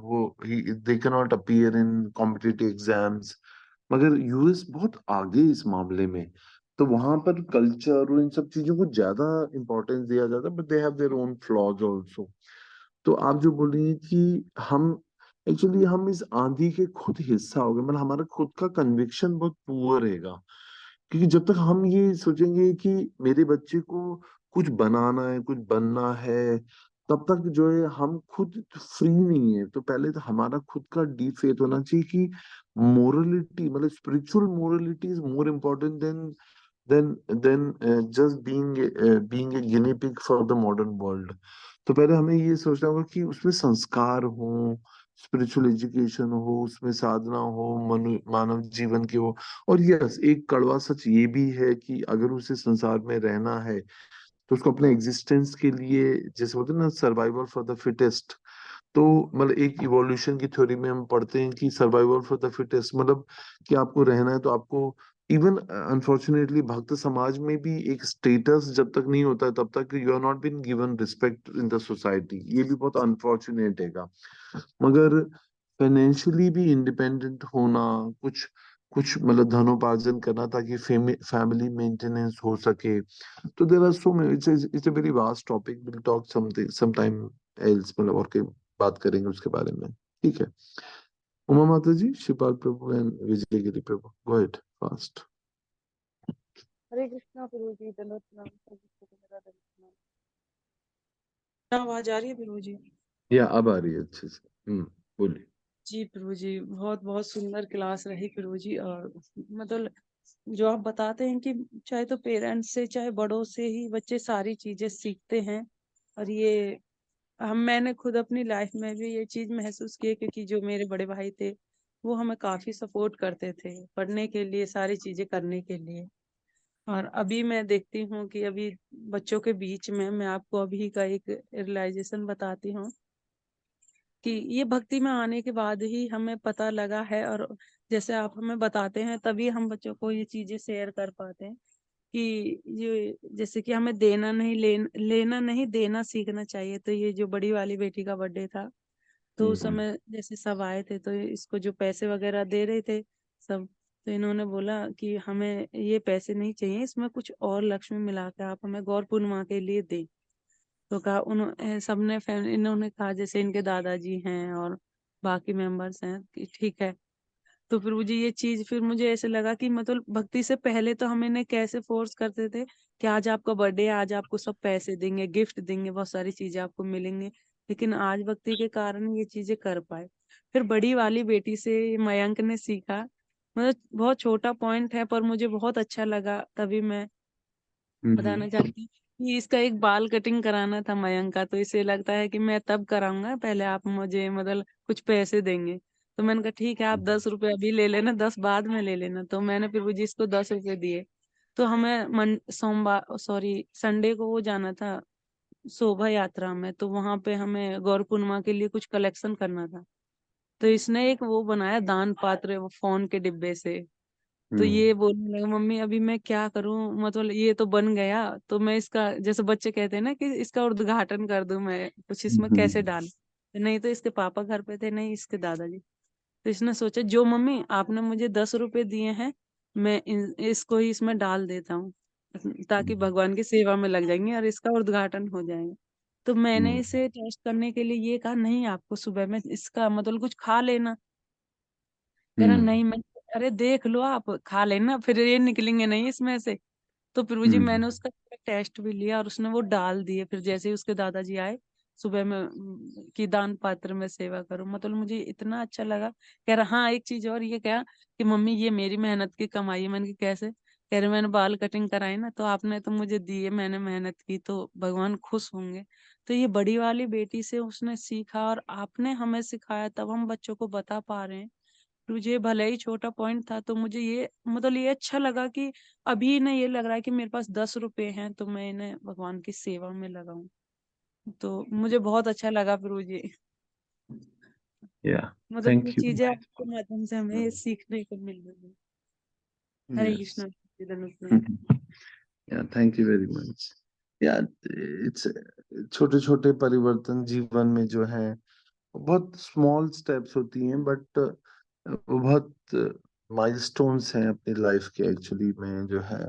Speaker 1: वो they can not appear in competitive exams. मगर यूएस बहुत आगे इस मामले में। तो वहां पर कल्चर और इन सब चीजों को ज्यादा इंपॉर्टेंस दिया जाता है, but they have their own flaws also. तो आप जो बोल रही हैं कि हम एक्चुअली हम इस आंधी के खुद हिस्सा हो गए, मतलब हमारा खुद का कन्विक्शन बहुत पुअर रहेगा। क्योंकि जब तक हम ये सोचेंगे कि मेरे बच्चे को कुछ बनाना है, कुछ बनना है, तब तक जो है हम खुद फ्री नहीं है। तो पहले तो हमारा खुद का डीप फेथ होना चाहिए कि मोरलिटी, मतलब spiritual morality is more important then just being a guinea pig for the modern world. तो पहले हमें ये सोचना होगा कि उसमें संस्कार हो, स्पिरिचुअल एजुकेशन हो, उसमें साधना हो, मानव जीवन के हो। और यस, एक कड़वा सच ये भी है कि अगर उसे संसार में रहना है, तो उसको अपने एग्जिस्टेंस के लिए, जैसे बोलते हैं ना, सर्वाइवल फॉर द फिटेस्ट। तो मतलब एक इवोल्यूशन की थ्योरी में हम पढ़ते हैं कि सर्वाइवल फॉर द फिटेस्ट, मतलब कि आपको रहना है तो आपको, इवन अनफॉर्चुनेटली भक्त समाज में भी एक स्टेटस जब तक नहीं होता है तब तक you are not been given respect in the society. ये भी बहुत अनफॉर्चुनेट है। मगर फाइनेंशियली भी इंडिपेंडेंट होना, कुछ कुछ मतलब धनोपार्जन करना ताकि फैमिली मेंटेनेंस हो सके। तो there are so many, it's a very vast topic, will talk something some time else, मतलब और के बात करेंगे उसके बारे में। ठीक है। Uma Mata ji, Shivpal Prabhu and Vijay Giri Prabhu, go ahead fast.
Speaker 3: Hare Krishna Prabhu ji, दंडवत प्रणाम प्रभु जी को, मेरा दंडवत प्रणाम। आवाज आ रही है प्रभु जी?
Speaker 1: या अब आ रही है अच्छे से। बोलिए।
Speaker 3: जी प्रभु जी, बहुत बहुत सुंदर क्लास रही प्रभु जी। और मतलब जो आप बताते हैं कि चाहे तो पेरेंट्स से चाहे बड़ों से ही बच्चे सारी चीजें सीखते हैं। और ये मैंने खुद अपनी लाइफ में भी ये चीज महसूस की है, क्योंकि जो मेरे बड़े भाई थे वो हमें काफी सपोर्ट करते थे पढ़ने के लिए, सारी चीजें करने के लिए। और अभी मैं देखती हूँ कि अभी बच्चों के बीच में मैं आपको अभी का एक रियलाइजेशन बताती हूँ कि ये भक्ति में आने के बाद ही हमें पता लगा है। और जैसे आप हमें बताते हैं तभी हम बच्चों को ये चीजें शेयर कर पाते हैं कि ये जैसे कि हमें देना नहीं, लेना नहीं, देना सीखना चाहिए। तो ये जो बड़ी वाली बेटी का बर्थडे था, तो उस
Speaker 1: हम्म।
Speaker 3: समय जैसे सब आए थे तो इसको जो पैसे वगैरह दे रहे थे सब, तो इन्होंने बोला कि हमें ये पैसे नहीं चाहिए, इसमें कुछ और लक्ष्मी मिला के आप हमें गौर पूर्णिमा के लिए दें। तो कहा उन्होंने, सबने फैमिली, इन्होंने कहा जैसे इनके दादाजी हैं और बाकी मेंबर्स हैं कि ठीक है। तो फिर मुझे ये चीज, फिर मुझे ऐसे लगा कि मतलब भक्ति से पहले तो हम इन्हें कैसे फोर्स करते थे कि आज आपका बर्थडे है, आज आपको सब पैसे देंगे, गिफ्ट देंगे, बहुत सारी चीजें आपको मिलेंगे। लेकिन आज भक्ति के कारण ये चीजें कर पाए। फिर बड़ी वाली बेटी से मयंक ने सीखा। मतलब बहुत छोटा पॉइंट है पर मुझे बहुत अच्छा लगा, तभी मैं
Speaker 1: हम्म।
Speaker 3: बताना चाहती हूँ कि इसका एक बाल कटिंग कराना था मयंक का। तो इसे लगता है कि मैं तब कराऊंगा, पहले आप मुझे मतलब कुछ पैसे देंगे। तो मैंने कहा ठीक है, आप 10 रुपए अभी ले लेना, 10 बाद में ले लेना। तो मैंने फिर वो जिसको 10 रुपए दिए। तो हमें सोमवार, सॉरी, संडे को वो जाना था शोभा यात्रा में। तो वहां पे हमें गौर पूर्णिमा के लिए कुछ कलेक्शन करना था। तो इसने एक वो बनाया दान पात्र, वो फोन के डिब्बे से। तो
Speaker 1: हम्म
Speaker 3: ये बोलने लगा, मम्मी अभी मैं क्या करूं, मतलब ये तो बन गया, तो मैं इसका, जैसे बच्चे कहते हैं ना कि इसका उद्घाटन कर दूं, मैं कुछ इसमें कैसे
Speaker 1: हम्म
Speaker 3: डाल। नहीं तो इसके पापा घर पे थे, नहीं इसके दादाजी। तो इसने सोचा, जो मम्मी आपने मुझे 10 रुपए दिए हैं, मैं इसको ही इसमें डाल देता हूँ, ताकि भगवान की सेवा में लग जाएंगे और इसका उद्घाटन हो जाएगा। तो मैंने
Speaker 1: हम्म
Speaker 3: इसे टेस्ट करने के लिए ये कहा, नहीं आपको सुबह में इसका मतलब कुछ खा लेना। कह रहा
Speaker 1: हम्म
Speaker 3: नहीं, मैं, अरे देख लो आप खा लेना, फिर ये निकलेंगे नहीं इसमें से। तो प्रभु जी मैंने
Speaker 1: हम्म
Speaker 3: उसका टेस्ट भी लिया और उसने वो डाल दिए। फिर जैसे ही उसके दादाजी आए सुबह में, कि दान पात्र में सेवा करो, मतलब मुझे इतना अच्छा लगा। कह रहा हाँ एक चीज और, ये क्या कि मम्मी ये मेरी मेहनत की कमाई है। मैंने कहा कैसे? कह रहे मैंने बाल कटिंग कराई ना, तो आपने तो मुझे दिए, मैंने मेहनत की, तो भगवान खुश होंगे। तो ये बड़ी वाली बेटी से उसने सीखा और आपने हमें सिखाया, तब हम बच्चों को बता पा रहे हैं। मुझे भले ही छोटा पॉइंट था, तो मुझे ये मतलब ये अच्छा लगा कि अभी ना ये लग रहा है कि मेरे पास 10 रुपए हैं, तो मैं इन्हें भगवान की सेवा में लगाऊं। तो मुझे बहुत अच्छा लगा प्रभु जी।
Speaker 1: या
Speaker 3: मतलब ये
Speaker 1: थैंक यू
Speaker 3: चीजें आपके माध्यम से हमें सीखने को मिल रही है। हरे
Speaker 1: यस
Speaker 3: कृष्ण धन्यवाद।
Speaker 1: या थैंक यू वेरी मच या इट्स छोटे छोटे परिवर्तन जीवन में जो है वो बहुत स्मॉल स्टेप्स होती हैं बट वो बहुत माइलस्टोन्स हैं अपनी लाइफ के एक्चुअली में जो है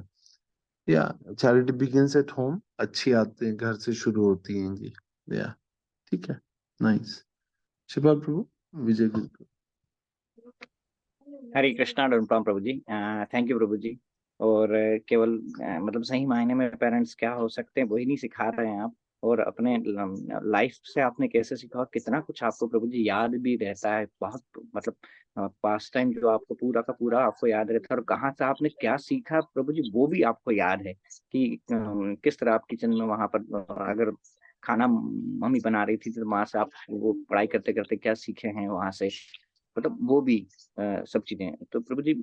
Speaker 1: या चैरिटी बिगिंस एट होम अच्छी आदतें घर से शुरू होती हैं जी या ठीक है nice Shiva Prabhu Vijay Guru
Speaker 4: Hare Krishna Anupam Prabhu ji, thank you प्रभु जी। और केवल मतलब सही मायने में पेरेंट्स क्या हो सकते हैं वही नहीं सिखा रहे हैं आप। और अपने लाइफ से आपने कैसे सीखा और कितना कुछ आपको प्रभु जी याद भी रहता है, बहुत मतलब पास्ट टाइम जो आपको पूरा का पूरा आपको याद रहता है। और कहाँ से आपने क्या सीखा प्रभु जी वो भी आपको याद है कि किस तरह आप किचन में वहां पर अगर खाना मम्मी बना रही थी तो वहां से आप वो पढ़ाई करते करते क्या सीखे हैं वहां से, मतलब वो भी सब चीजें हैं। तो प्रभु जी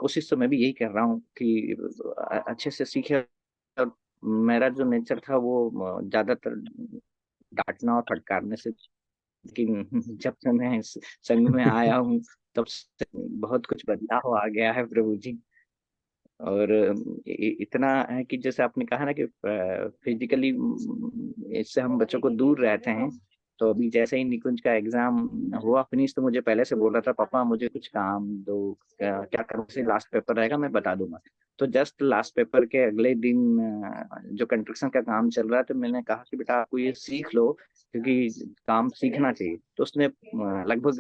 Speaker 4: कोशिश तो मैं भी यही कर रहा हूँ कि अच्छे से सीखे। और मेरा जो नेचर था वो ज्यादातर डांटना और फटकारने से, लेकिन जब से मैं इस संघ में आया हूँ तब से बहुत कुछ बदलाव आ गया है प्रभु जी। और इतना है कि जैसे आपने कहा ना कि फिजिकली इससे हम बच्चों को दूर रहते हैं। तो अभी जैसे ही निकुंज का एग्जाम हुआ फिनिश तो मुझे पहले से बोल रहा था, पापा मुझे कुछ काम दो, क्या करूँ से लास्ट पेपर रहेगा मैं बता दूंगा। तो जस्ट लास्ट पेपर के अगले दिन जो कंस्ट्रक्शन का काम चल रहा है, तो मैंने कहा कि बेटा आपको ये सीख लो क्योंकि काम सीखना चाहिए। तो उसने लगभग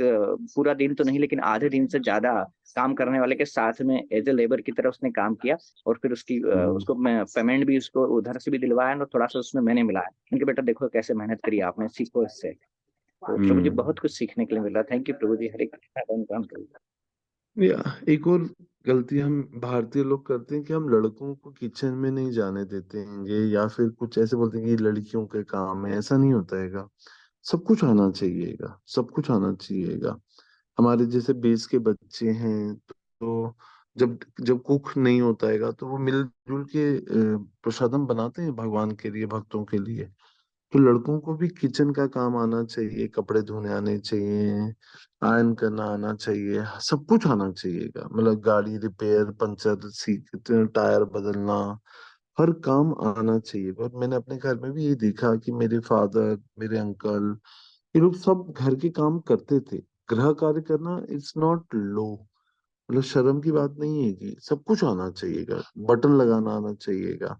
Speaker 4: पूरा दिन तो नहीं लेकिन आधे दिन से ज्यादा काम करने वाले के साथ में एज ए लेबर की तरह उसने काम किया। और फिर उसकी उसको मैं पेमेंट भी उसको उधर से भी दिलवाया और थोड़ा सा उसमें मैंने मिलाया। उनके बेटा देखो कैसे मेहनत करी आपने, सीखो इससे। तो प्रभु जी बहुत कुछ सीखने के लिए मिल रहा। थैंक यू प्रभु जी, हरे कृष्णा राम प्रभु।
Speaker 1: या एक और गलती हम भारतीय लोग करते हैं कि हम लड़कों को किचन में नहीं जाने देते हैं या फिर कुछ ऐसे बोलते हैं कि ये लड़कियों के काम है, ऐसा नहीं होता हैगा। सब कुछ आना चाहिएगा, सब कुछ आना चाहिएगा। हमारे जैसे बेस के बच्चे हैं तो जब जब कुक नहीं होता हैगा तो वो मिलजुल के प्रसादम बनाते हैं भगवान के लिए, भक्तों के लिए। तो लड़कों को भी किचन का काम आना चाहिए, कपड़े धोने आने चाहिए, आयरन करना आना चाहिए, सब कुछ आना चाहिएगा। मतलब गाड़ी रिपेयर, पंचर, सीट, टायर बदलना, हर काम आना चाहिए। और मैंने अपने घर में भी ये देखा कि मेरे फादर, मेरे अंकल, ये लोग सब घर के काम करते थे। गृह कार्य करना इट्स नॉट लो, मतलब शर्म की बात नहीं है कि सब कुछ आना चाहिएगा, बटन लगाना आना चाहिएगा।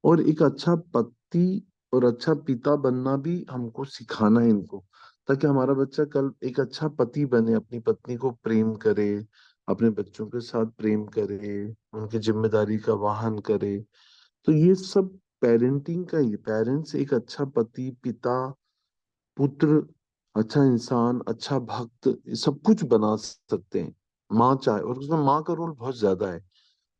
Speaker 1: और एक अच्छा पति और अच्छा पिता बनना भी हमको सिखाना है इनको, ताकि हमारा बच्चा कल एक अच्छा पति बने, अपनी पत्नी को प्रेम करे, अपने बच्चों के साथ प्रेम करे, उनकी जिम्मेदारी का वहन करे। तो ये सब पेरेंटिंग का ही, पेरेंट्स एक अच्छा पति, पिता, पुत्र, अच्छा इंसान, अच्छा भक्त, ये सब कुछ बना सकते हैं। माँ चाहे, और उसमें माँ का रोल बहुत ज्यादा है।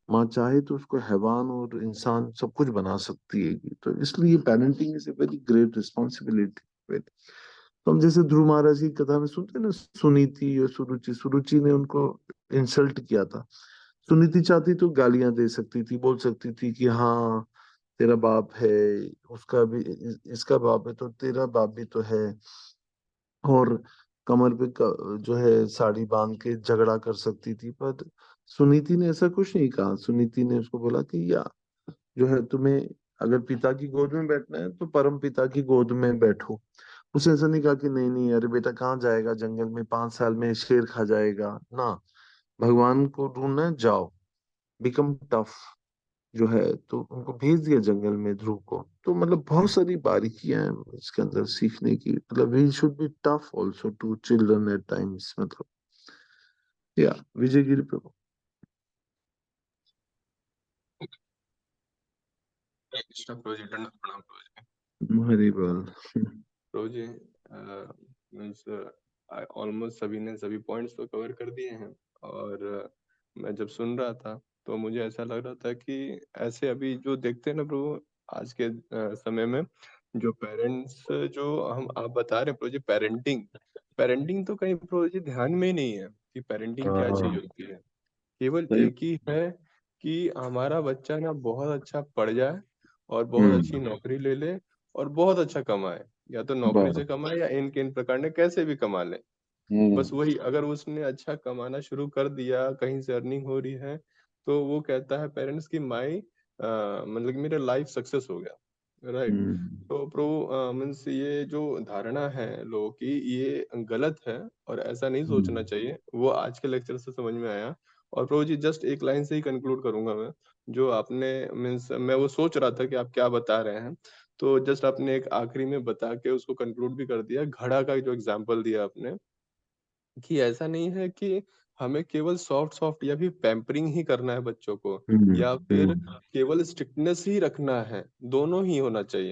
Speaker 1: माँ चाहे तो उसको हैवान और इंसान सब कुछ बना सकती है। तो इसलिए parenting is a very great responsibility. तो हम जैसे ध्रुव महाराज की कथा में सुनते हैं ना, सुनीति और सुरुचि, सुरुचि ने उनको इंसल्ट किया था। सुनीति चाहती तो गालियां दे सकती थी, बोल सकती थी कि हाँ तेरा बाप है, उसका भी इसका बाप है तो तेरा बाप भी तो है। और कमर पे जो है साड़ी बांध के झगड़ा कर सकती थी, पर सुनीति ने ऐसा कुछ नहीं कहा। सुनीति ने उसको बोला कि या जो है तुम्हें अगर पिता की गोद में बैठना है तो परम पिता की गोद में बैठो। उसने ऐसा नहीं कहा कि नहीं नहीं अरे बेटा कहाँ जाएगा जंगल में, 5 साल में शेर खा जाएगा ना, भगवान को ढूंढना है, जाओ, बिकम टफ जो है। तो उनको भेज दिया जंगल में ध्रुव को। तो मतलब बहुत सारी बारीकियां हैं इसके अंदर सीखने की। मतलब we should be tough also to children at times. मतलब या विजय गिरी प्रभु।
Speaker 5: कृष्णा प्रभु जी, दंडवत प्रणाम प्रभु जी।
Speaker 1: हरि बोल।
Speaker 5: प्रभु जी मीन्स ऑलमोस्ट सभी ने सभी पॉइंट्स तो कवर कर दिए हैं। और मैं जब सुन रहा था तो मुझे ऐसा लग रहा था कि ऐसे अभी जो देखते हैं ना प्रभु, आज के समय में जो पेरेंट्स जो हम आप बता रहे हैं प्रभु जी, पेरेंटिंग पेरेंटिंग तो कहीं प्रभु जी ध्यान में ही नहीं है कि पेरेंटिंग क्या चीज
Speaker 1: हाँ
Speaker 5: होती है। केवल
Speaker 1: सही।
Speaker 5: एक ही है कि हमारा बच्चा ना बहुत अच्छा पढ़ जाए और बहुत अच्छी
Speaker 1: हम्म।
Speaker 5: नौकरी ले ले और बहुत अच्छा कमाए, या तो नौकरी से
Speaker 1: बस।
Speaker 5: कमाए या इन प्रकार ने कैसे भी कमा ले। बस
Speaker 1: हम्म।
Speaker 5: वही, अगर उसने अच्छा कमाना शुरू कर दिया, कहीं से अर्निंग हो रही है, तो वो कहता है पेरेंट्स की माई मतलब कि मेरा लाइफ सक्सेस हो गया, राइट।
Speaker 1: हम्म।
Speaker 5: तो प्रो मीन्स ये जो धारणा है लोगों की, ये गलत है और ऐसा नहीं सोचना
Speaker 1: हम्म।
Speaker 5: चाहिए। वो आज के लेक्चर से समझ में आया। और प्रो जी जस्ट एक लाइन से ही कंक्लूड करूंगा मैं, जो आपने मीन्स मैं वो सोच रहा था कि आप क्या बता रहे हैं, तो जस्ट आपने एक आखिरी में बता के उसको कंक्लूड भी कर दिया। घड़ा का जो एग्जाम्पल दिया आपने, कि ऐसा नहीं है कि हमें केवल सॉफ्ट सॉफ्ट या फिर पैम्परिंग ही करना है बच्चों को,
Speaker 1: हम्म।
Speaker 5: या फिर केवल स्ट्रिक्टनेस ही रखना है, दोनों ही होना चाहिए।